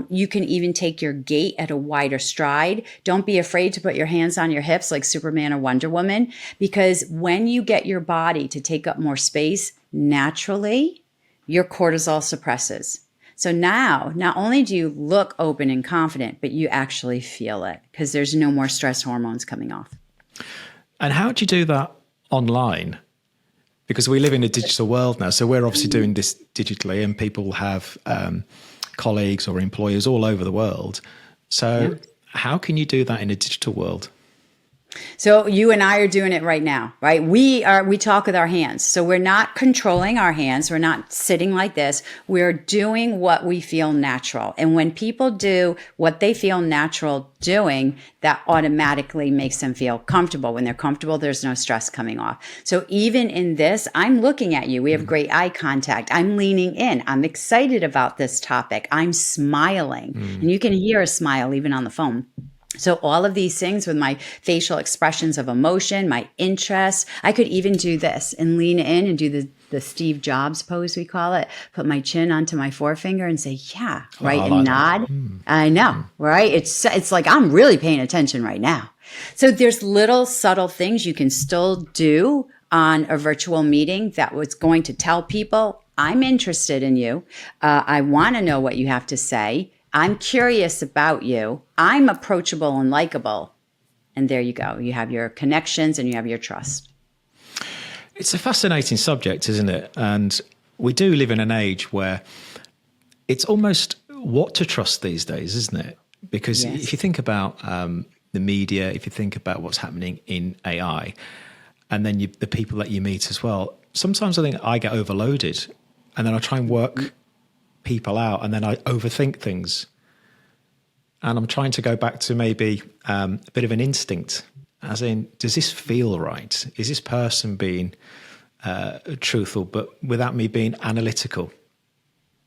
You can even take your gait at a wider stride. Don't be afraid to put your hands on your hips like Superman or Wonder Woman, because when you get your body to take up more space, naturally, your cortisol suppresses. So now, not only do you look open and confident, but you actually feel it because there's no more stress hormones coming off. And how do you do that online? Because we live in a digital world now. So we're obviously doing this digitally and people have colleagues or employers all over the world. So how can you do that in a digital world? So you and I are doing it right now, right? We talk with our hands. So we're not controlling our hands. We're not sitting like this. We're doing what we feel natural. And when people do what they feel natural doing, that automatically makes them feel comfortable. When they're comfortable, there's no stress coming off. So even in this, I'm looking at you. We have great eye contact. I'm leaning in. I'm excited about this topic. I'm smiling. And you can hear a smile even on the phone. So all of these things with my facial expressions of emotion, my interest, I could even do this and lean in and do the Steve Jobs pose, we call it, put my chin onto my forefinger and say, yeah, right, and like nod. I know, right? It's like I'm really paying attention right now. So there's little subtle things you can still do on a virtual meeting that was going to tell people, I'm interested in you. I want to know what you have to say. I'm curious about you. I'm approachable and likable. And there you go. You have your connections and you have your trust. It's a fascinating subject, isn't it? And we do live in an age where it's almost what to trust these days, isn't it? Because if you think about the media, if you think about what's happening in AI, and then the people that you meet as well, sometimes I think I get overloaded and then I try and work people out and then I overthink things. And I'm trying to go back to maybe a bit of an instinct, as in, does this feel right? Is this person being truthful, but without me being analytical?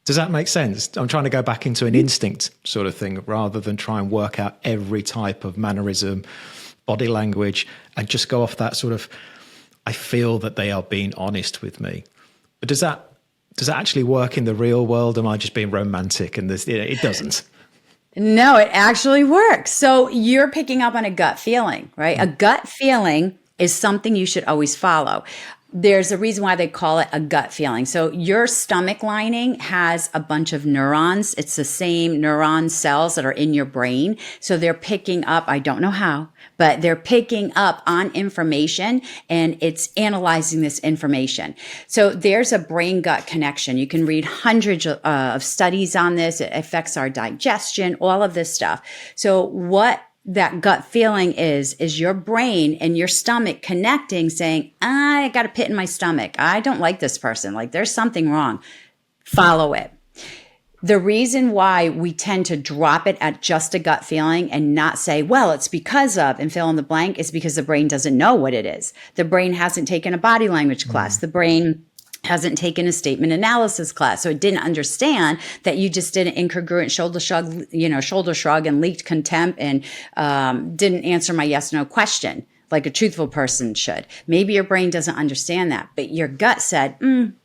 Does that make sense? I'm trying to go back into an instinct sort of thing rather than try and work out every type of mannerism, body language, and just go off that sort of, I feel that they are being honest with me. But does that actually work in the real world? Am I just being romantic? And it doesn't. No, it actually works. So you're picking up on a gut feeling, right? A gut feeling is something you should always follow. There's a reason why they call it a gut feeling. So your stomach lining has a bunch of neurons. It's the same neuron cells that are in your brain. So they're picking up, I don't know how, but they're picking up on information and it's analyzing this information. So there's a brain gut connection. You can read hundreds of studies on this. It affects our digestion, all of this stuff. So what that gut feeling is your brain and your stomach connecting, saying, I got a pit in my stomach. I don't like this person. Like there's something wrong. Follow it. The reason why we tend to drop it at just a gut feeling and not say, well, it's because of, and fill in the blank, is because the brain doesn't know what it is. The brain hasn't taken a body language class. The brain hasn't taken a statement analysis class. So it didn't understand that you just did an incongruent shoulder shrug and leaked contempt and didn't answer my yes, no question like a truthful person should. Maybe your brain doesn't understand that, but your gut said,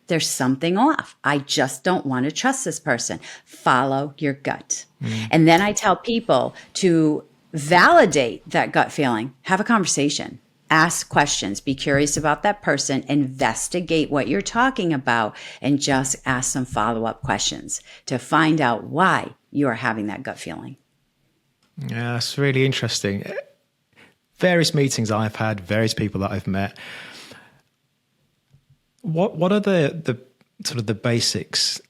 there's something off. I just don't want to trust this person. Follow your gut. And then I tell people to validate that gut feeling, have a conversation. Ask questions, be curious about that person, investigate what you're talking about, and just ask some follow-up questions to find out why you are having that gut feeling. Yeah, that's really interesting. Various meetings I've had, various people that I've met. What are the sort of the basics,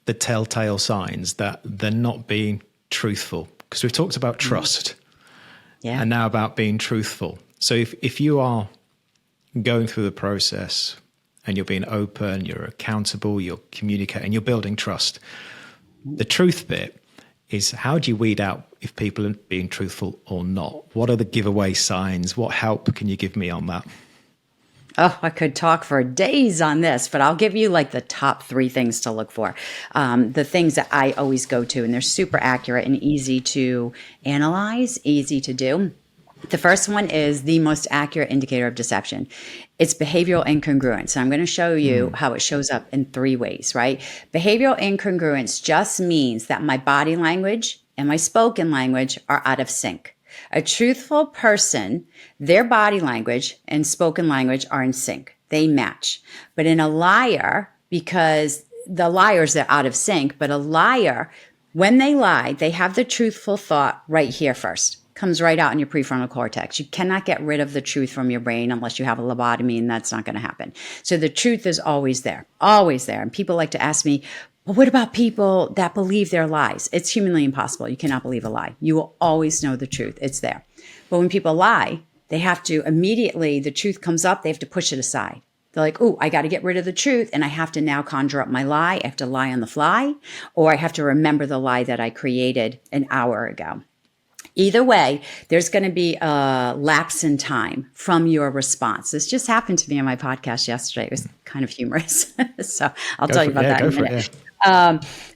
the telltale signs that they're not being truthful? Because we've talked about trust, and now about being truthful. So if you are going through the process and you're being open, you're accountable, you're communicating, you're building trust, the truth bit is how do you weed out if people are being truthful or not? What are the giveaway signs? What help can you give me on that? Oh, I could talk for days on this, but I'll give you like the top 3 things to look for. The things that I always go to, and they're super accurate and easy to analyze, easy to do. The first one is the most accurate indicator of deception. It's behavioral incongruence. So I'm going to show you how it shows up in 3 ways, right? Behavioral incongruence just means that my body language and my spoken language are out of sync. A truthful person, their body language and spoken language are in sync. They match. But in a liar, because the liars are out of sync, but a liar, when they lie, they have the truthful thought right here first. Comes right out in your prefrontal cortex. You cannot get rid of the truth from your brain unless you have a lobotomy, and that's not going to happen. So the truth is always there, always there. And people like to ask me, well, what about people that believe their lies? It's humanly impossible. You cannot believe a lie. You will always know the truth. It's there. But when people lie, they have to immediately, the truth comes up, they have to push it aside. They're like, oh, I got to get rid of the truth. And I have to now conjure up my lie. I have to lie on the fly, or I have to remember the lie that I created an hour ago. Either way, there's going to be a lapse in time from your response. This just happened to me on my podcast yesterday. It was kind of humorous. So I'll tell you about that in a minute.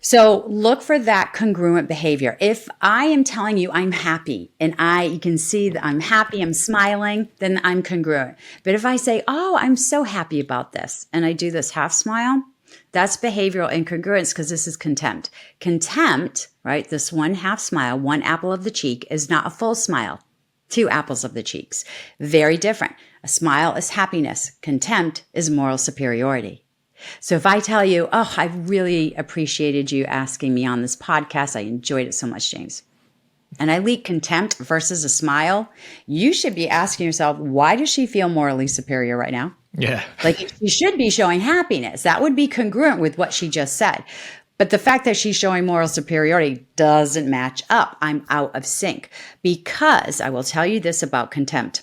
So look for that congruent behavior. If I am telling you I'm happy and you can see that I'm happy, I'm smiling, then I'm congruent. But if I say, oh, I'm so happy about this, and I do this half smile, that's behavioral incongruence, because this is contempt. Contempt, right? This one half smile, one apple of the cheek, is not a full smile. Two apples of the cheeks. Very different. A smile is happiness. Contempt is moral superiority. So if I tell you, oh, I really appreciated you asking me on this podcast. I enjoyed it so much, James. And I leak contempt versus a smile, you should be asking yourself, why does she feel morally superior right now? Yeah. Like, she should be showing happiness. That would be congruent with what she just said. But the fact that she's showing moral superiority doesn't match up. I'm out of sync, because I will tell you this about contempt.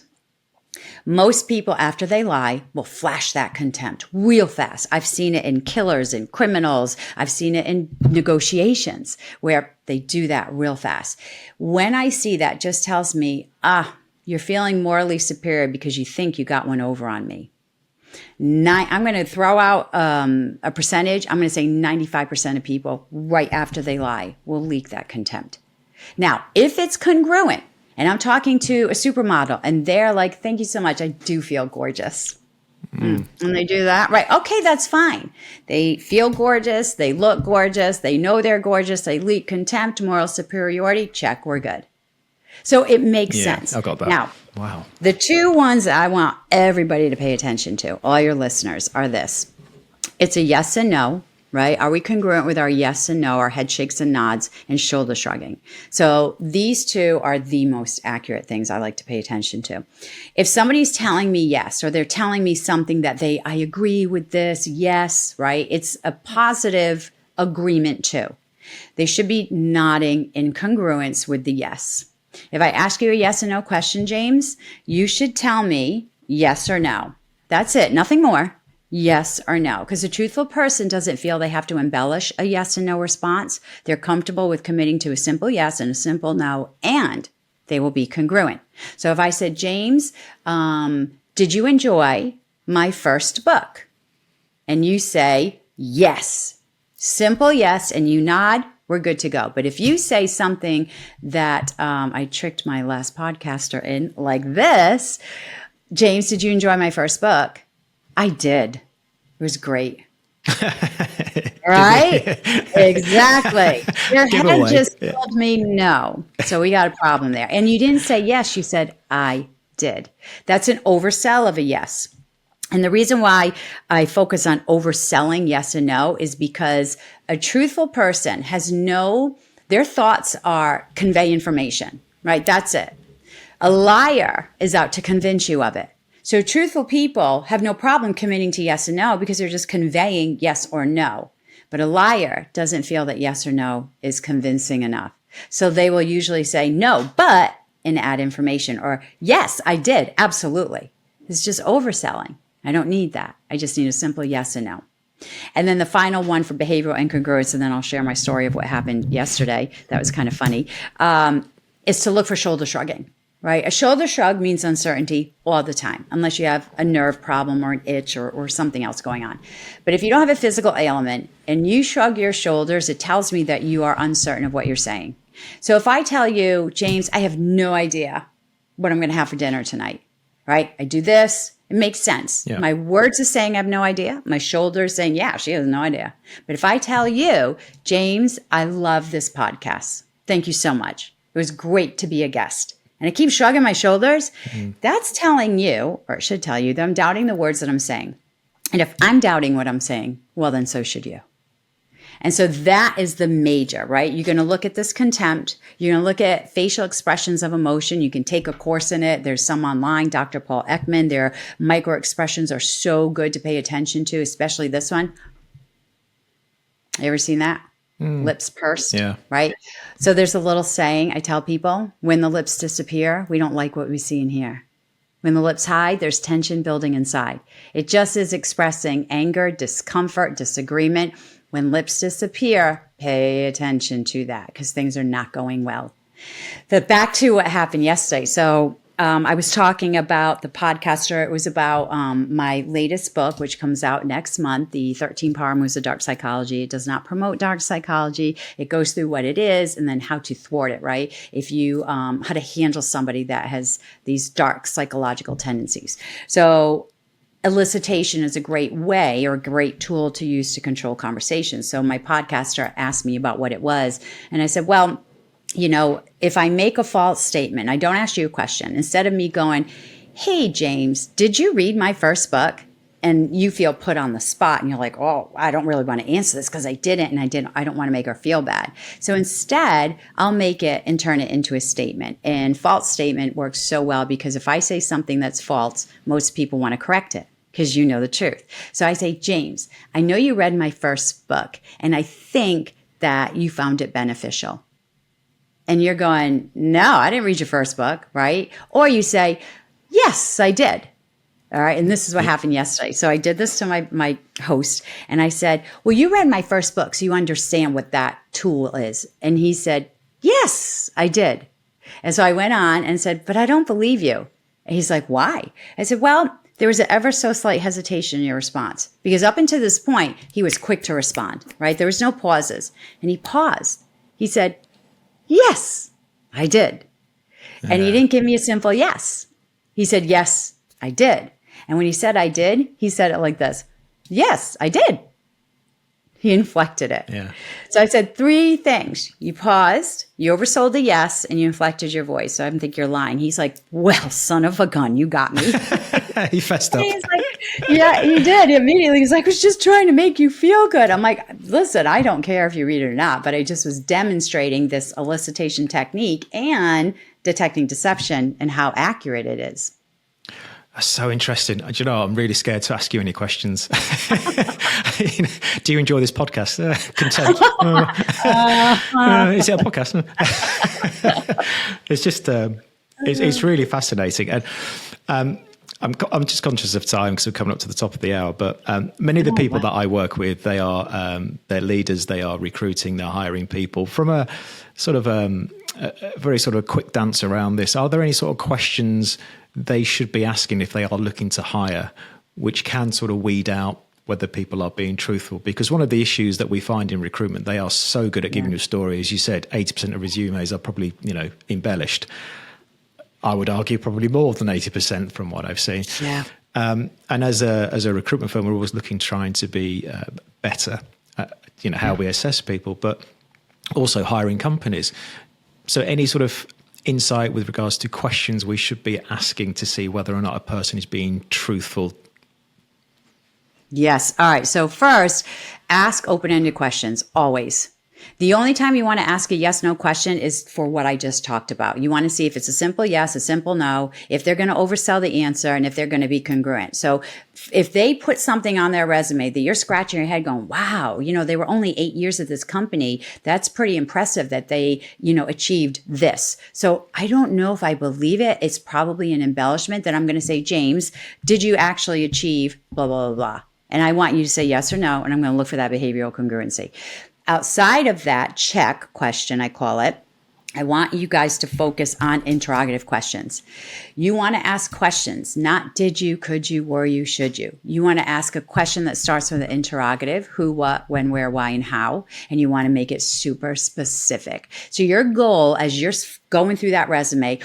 Most people, after they lie, will flash that contempt real fast. I've seen it in killers and criminals. I've seen it in negotiations where they do that real fast. When I see that, just tells me, you're feeling morally superior because you think you got one over on me. I'm going to throw out a percentage. I'm going to say 95% of people right after they lie will leak that contempt. Now, if it's congruent, and I'm talking to a supermodel and they're like, thank you so much, I do feel gorgeous. And they do that, right? Okay, that's fine. They feel gorgeous. They look gorgeous. They know they're gorgeous. They leak contempt, moral superiority. Check, we're good. So it makes sense. I got that. Now, wow. The two ones that I want everybody to pay attention to, all your listeners, are this. It's a yes and no, right? Are we congruent with our yes and no, our head shakes and nods, and shoulder shrugging? So these two are the most accurate things I like to pay attention to. If somebody's telling me yes, or they're telling me something that I agree with this, yes, right? It's a positive agreement too. They should be nodding in congruence with the yes. If I ask you a yes and no question, James, you should tell me yes or no. That's it. Nothing more. Yes or no. Because a truthful person doesn't feel they have to embellish a yes and no response. They're comfortable with committing to a simple yes and a simple no, and they will be congruent. So if I said, James, did you enjoy my first book? And you say, yes. Simple yes, and you nod, we're good to go. But if you say something that I tricked my last podcaster in, like this, James, did you enjoy my first book? I did. It was great. Right? Exactly. Your head just told me no. So we got a problem there. And you didn't say yes. You said, I did. That's an oversell of a yes. And the reason why I focus on overselling yes and no is because a truthful person their thoughts are convey information, right? That's it. A liar is out to convince you of it. So truthful people have no problem committing to yes and no because they're just conveying yes or no. But a liar doesn't feel that yes or no is convincing enough. So they will usually say no, but, and add information, or yes, I did. Absolutely. It's just overselling. I don't need that. I just need a simple yes and no. And then the final one for behavioral incongruence, and then I'll share my story of what happened yesterday. That was kind of funny, is to look for shoulder shrugging. Right? A shoulder shrug means uncertainty all the time, unless you have a nerve problem or an itch or something else going on. But if you don't have a physical ailment and you shrug your shoulders, it tells me that you are uncertain of what you're saying. So if I tell you, James, I have no idea what I'm going to have for dinner tonight, right? I do this. It makes sense. Yeah. My words are saying I have no idea. My shoulders saying, yeah, she has no idea. But if I tell you, James, I love this podcast. Thank you so much. It was great to be a guest. And I keep shrugging my shoulders, that's telling you, or it should tell you, that I'm doubting the words that I'm saying. And if I'm doubting what I'm saying, well, then so should you. And so that is the major, right? You're going to look at this contempt. You're going to look at facial expressions of emotion. You can take a course in it. There's some online, Dr. Paul Ekman. Their micro expressions are so good to pay attention to, especially this one. You ever seen that? Lips pursed, right? So there's a little saying I tell people, when the lips disappear, we don't like what we see and hear. When the lips hide, there's tension building inside. It just is expressing anger, discomfort, disagreement. When lips disappear, pay attention to that because things are not going well. But back to what happened yesterday. So I was talking about the podcaster. It was about my latest book, which comes out next month, The 13 Power Moves of Dark Psychology. It does not promote dark psychology. It goes through what it is and then how to thwart it, right? If you, how to handle somebody that has these dark psychological tendencies. So elicitation is a great way or a great tool to use to control conversations. So my podcaster asked me about what it was. And I said, well, you know, if I make a false statement, I don't ask you a question. Instead of me going, hey, James, did you read my first book? And you feel put on the spot and you're like, oh, I don't really want to answer this because I didn't. And I don't want to make her feel bad. So instead, I'll make it and turn it into a statement. And false statement works so well because if I say something that's false, most people want to correct it because you know the truth. So I say, James, I know you read my first book and I think that you found it beneficial. And you're going, no, I didn't read your first book, right? Or you say, yes, I did. All right. And this is what happened yesterday. So I did this to my host and I said, well, you read my first book, so you understand what that tool is. And he said, yes, I did. And so I went on and said, but I don't believe you. And he's like, why? I said, well, there was an ever so slight hesitation in your response because up until this point, he was quick to respond, right? There was no pauses. And he paused. He said, yes, I did. And he didn't give me a simple yes. He said, yes, I did. And when he said I did, he said it like this. Yes, I did. He inflected it. Yeah. So I said 3 things. You paused, you oversold the yes, and you inflected your voice. So I don't think you're lying. He's like, well, son of a gun, you got me. He fessed up. He's like, yeah, he did. Immediately, he's like, I was just trying to make you feel good. I'm like, listen, I don't care if you read it or not, but I just was demonstrating this elicitation technique and detecting deception and how accurate it is. That's so interesting. Do you know, I'm really scared to ask you any questions. Do you enjoy this podcast? Content. Is it a podcast? It's just, it's really fascinating. And I'm just conscious of time because we're coming up to the top of the hour. But many of the people that I work with, they are they're leaders. They are recruiting. They're hiring people from a sort of a very sort of quick dance around this. Are there any sort of questions they should be asking if they are looking to hire, which can sort of weed out whether people are being truthful? Because one of the issues that we find in recruitment, they are so good at giving you a story. As you said, 80% of resumes are probably, embellished. I would argue probably more than 80% from what I've seen. Yeah. And as a recruitment firm, we're always looking, trying to be better at, how we assess people, but also hiring companies. So any sort of insight with regards to questions we should be asking to see whether or not a person is being truthful? Yes. All right. So first, ask open-ended questions, always. The only time you want to ask a yes/no question is for what I just talked about. You want to see if it's a simple yes, a simple no, if they're going to oversell the answer, and if they're going to be congruent. So if they put something on their resume that you're scratching your head going, wow, they were only 8 years at this company. That's pretty impressive that they, achieved this. So I don't know if I believe it. It's probably an embellishment that I'm going to say, James, did you actually achieve blah, blah, blah, blah? And I want you to say yes or no, and I'm going to look for that behavioral congruency. Outside of that check question, I call it, I want you guys to focus on interrogative questions. You want to ask questions, not did you, could you, were you, should you. You want to ask a question that starts with an interrogative, who, what, when, where, why, and how, and you want to make it super specific. So your goal as you're going through that resume,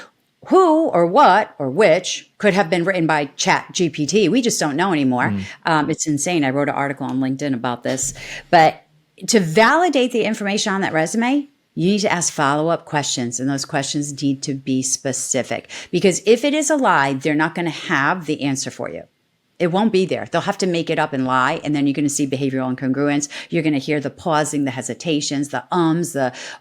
who or what or which could have been written by Chat GPT. We just don't know anymore. It's insane. I wrote an article on LinkedIn about this, but to validate the information on that resume, you need to ask follow-up questions, and those questions need to be specific. Because if it is a lie, they're not going to have the answer for you. It won't be there. They'll have to make it up and lie, and then you're going to see behavioral incongruence. You're going to hear the pausing, the hesitations, the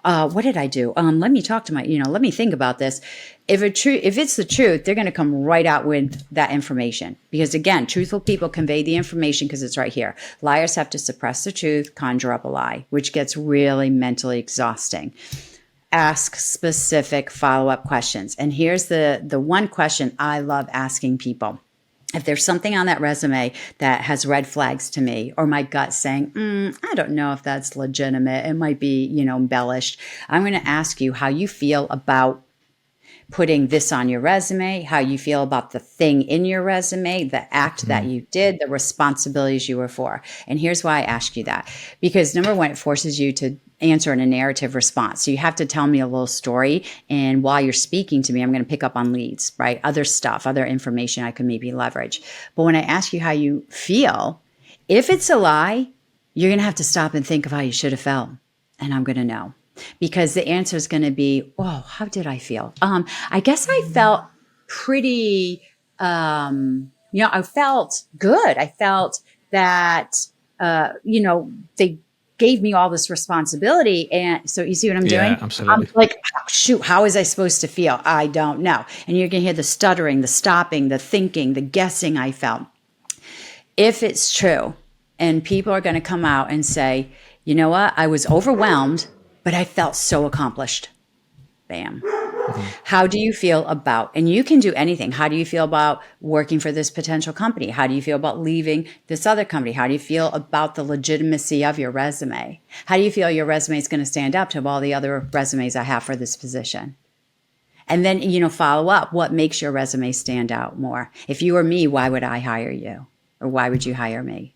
what did I do? Let me talk to let me think about this. If it's the truth, they're going to come right out with that information. Because again, truthful people convey the information because it's right here. Liars have to suppress the truth, conjure up a lie, which gets really mentally exhausting. ask specific follow-up questions. And here's the one question I love asking people. If there's something on that resume that has red flags to me, or my gut saying, I don't know if that's legitimate, it might be, embellished, I'm going to ask you how you feel about putting this on your resume, how you feel about the thing in your resume, the act that you did, the responsibilities you were for. And here's why I ask you that. Because number one, it forces you to answer in a narrative response. So you have to tell me a little story. And while you're speaking to me, I'm going to pick up on leads, right? Other stuff, other information I could maybe leverage. But when I ask you how you feel, if it's a lie, you're going to have to stop and think of how you should have felt. And I'm going to know. Because the answer is going to be, oh, how did I feel? I guess I felt pretty, I felt good. I felt that, they gave me all this responsibility. And so you see what I'm doing? Yeah, absolutely. I'm like, oh, shoot, how was I supposed to feel? I don't know. And you're going to hear the stuttering, the stopping, the thinking, the guessing I felt. If it's true, and people are going to come out and say, you know what? I was overwhelmed, but I felt so accomplished. Bam. How do you feel about, and you can do anything. How do you feel about working for this potential company? How do you feel about leaving this other company? How do you feel about the legitimacy of your resume? How do you feel your resume is going to stand up to all the other resumes I have for this position? And then, follow up. What makes your resume stand out more? If you were me, why would I hire you? Or why would you hire me?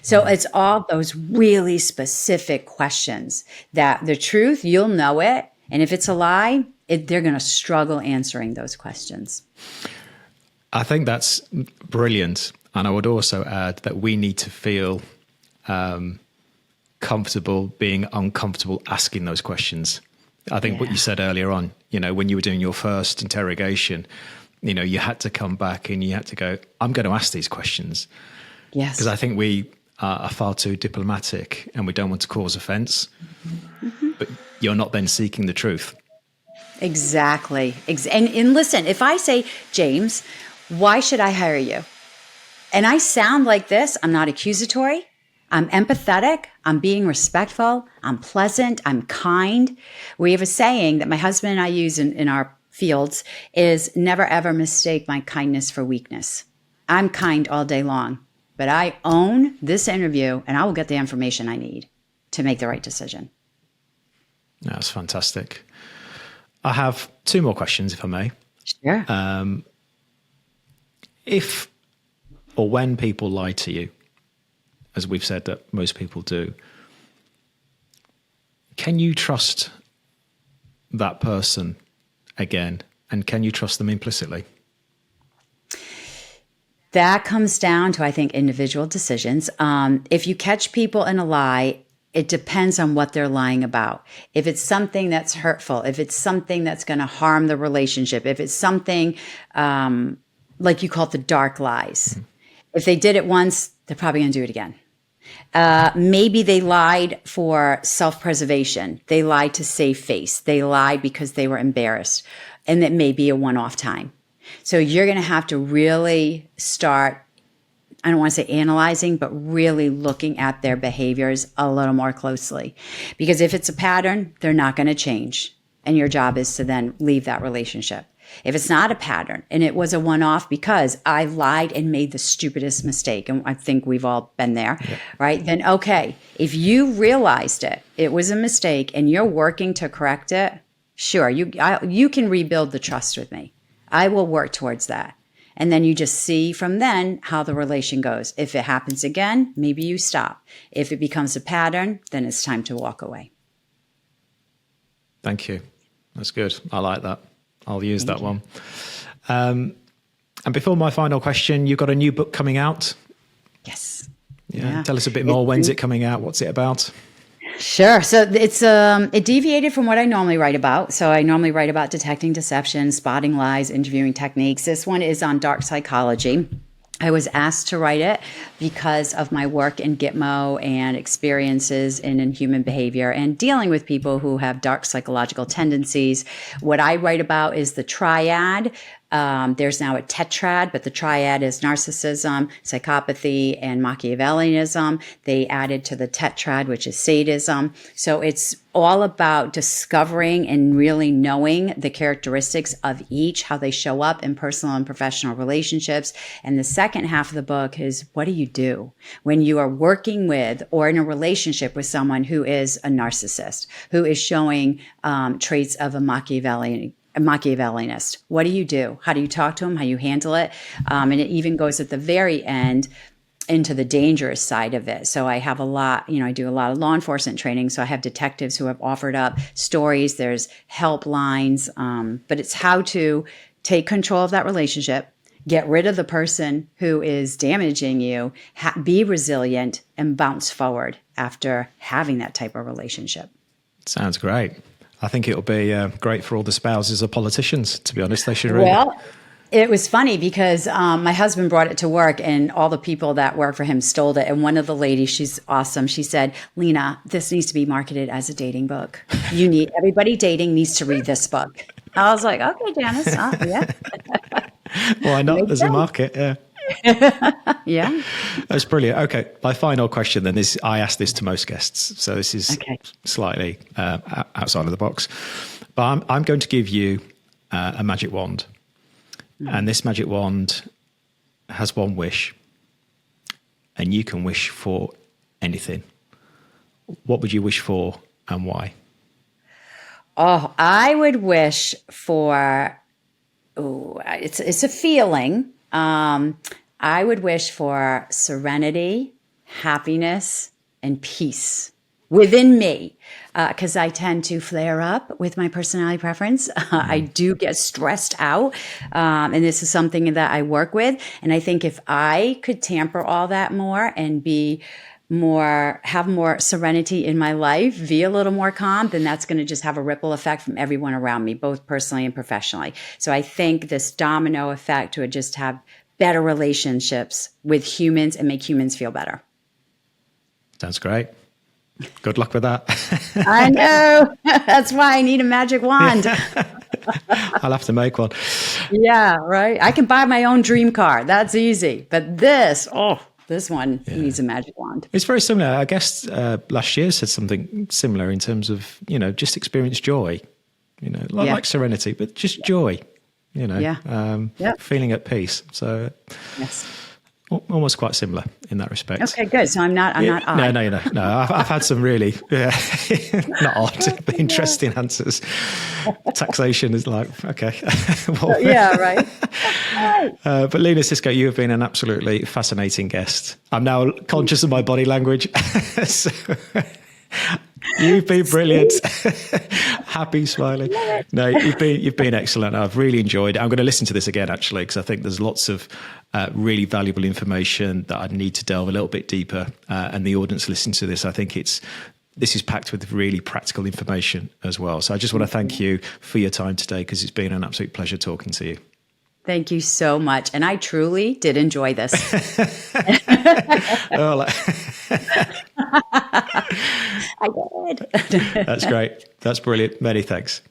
So it's all those really specific questions that the truth, you'll know it. And if it's a lie, they're going to struggle answering those questions. I think that's brilliant. And I would also add that we need to feel comfortable being uncomfortable asking those questions. I think what you said earlier on, when you were doing your first interrogation, you had to come back and you had to go, I'm going to ask these questions. Yes. Because I think we are far too diplomatic and we don't want to cause offense. But you're not then seeking the truth. Exactly. And listen, if I say, James, why should I hire you? And I sound like this, I'm not accusatory. I'm empathetic. I'm being respectful. I'm pleasant. I'm kind. We have a saying that my husband and I use in our fields is never, ever mistake my kindness for weakness. I'm kind all day long, but I own this interview and I will get the information I need to make the right decision. That's fantastic. I have two more questions, if I may. Sure. If or when people lie to you, as we've said that most people do, can you trust that person again? And can you trust them implicitly? That comes down to, I think, individual decisions. If you catch people in a lie, it depends on what they're lying about. If it's something that's hurtful, if it's something that's going to harm the relationship, if it's something like you call it the dark lies, if they did it once, they're probably going to do it again. Maybe they lied for self-preservation. They lied to save face. They lied because they were embarrassed. And it may be a one-off time. So you're going to have to really start, I don't want to say analyzing, but really looking at their behaviors a little more closely. Because if it's a pattern, they're not going to change. And your job is to then leave that relationship. If it's not a pattern and it was a one-off because I lied and made the stupidest mistake, and I think we've all been there, right? Then, okay, if you realized it was a mistake and you're working to correct it, sure, you can rebuild the trust with me. I will work towards that. And then you just see from then how the relation goes. If it happens again, maybe you stop. If it becomes a pattern, then it's time to walk away. Thank you. That's good. I like that. I'll use that one. And before my final question, you've got a new book coming out. Yes. Yeah. Tell us a bit more. When's it coming out? What's it about? Sure. So it deviated from what I normally write about. So I normally write about detecting deception, spotting lies, interviewing techniques. This one is on dark psychology. I was asked to write it because of my work in Gitmo and experiences in human behavior and dealing with people who have dark psychological tendencies. What I write about is the triad There's now a tetrad, but the triad is narcissism, psychopathy, and Machiavellianism. They added to the tetrad, which is sadism. So it's all about discovering and really knowing the characteristics of each, how they show up in personal and professional relationships. And the second half of the book is, what do you do when you are working with or in a relationship with someone who is a narcissist, who is showing traits of a Machiavellianist? What do you do? How do you talk to them? How you handle it? And it even goes at the very end into the dangerous side of it. So I have a lot, I do a lot of law enforcement training. So I have detectives who have offered up stories. There's helplines, but it's how to take control of that relationship, get rid of the person who is damaging you, be resilient, and bounce forward after having that type of relationship. Sounds great. I think it'll be great for all the spouses of politicians, to be honest. They should read it. It was funny because my husband brought it to work and all the people that work for him stole it. And one of the ladies, she's awesome. She said, Lena, this needs to be marketed as a dating book. Everybody dating needs to read this book. I was like, okay, Janice. Yeah. Why not? There's a market. Yeah. Yeah. That's brilliant. Okay. My final question then is, I ask this to most guests. So this is slightly outside of the box, but I'm going to give you a magic wand. And this magic wand has one wish, and you can wish for anything. What would you wish for and why? Oh, I would wish for, it's a feeling. I would wish for serenity, happiness, and peace within me, because I tend to flare up with my personality preference. I do get stressed out, and this is something that I work with. And I think if I could tamper all that more and have more serenity in my life, be a little more calm, then that's going to just have a ripple effect from everyone around me, both personally and professionally. So I think this domino effect would just have better relationships with humans and make humans feel better. Sounds great. Good luck with that. I know. That's why I need a magic wand. I'll have to make one. Yeah, right. I can buy my own dream car. That's easy. But this one needs a magic wand. It's very similar. I guess last year said something similar in terms of, just experience joy, like serenity, but just joy, feeling at peace. So yes. Almost quite similar in that respect. Okay, good. So I'm not odd. No. I've had some really not odd, but interesting answers. Taxation is like, okay. Yeah, right. But Lena Sisco, you have been an absolutely fascinating guest. I'm now conscious of my body language. So, you've been brilliant. Happy, smiling. No, you've been excellent. I've really enjoyed it. I'm going to listen to this again, actually, because I think there's lots of really valuable information that I need to delve a little bit deeper. And the audience listening to this, I think this is packed with really practical information as well. So I just want to thank you for your time today, because it's been an absolute pleasure talking to you. Thank you so much. And I truly did enjoy this. I did. That's great. That's brilliant. Many thanks.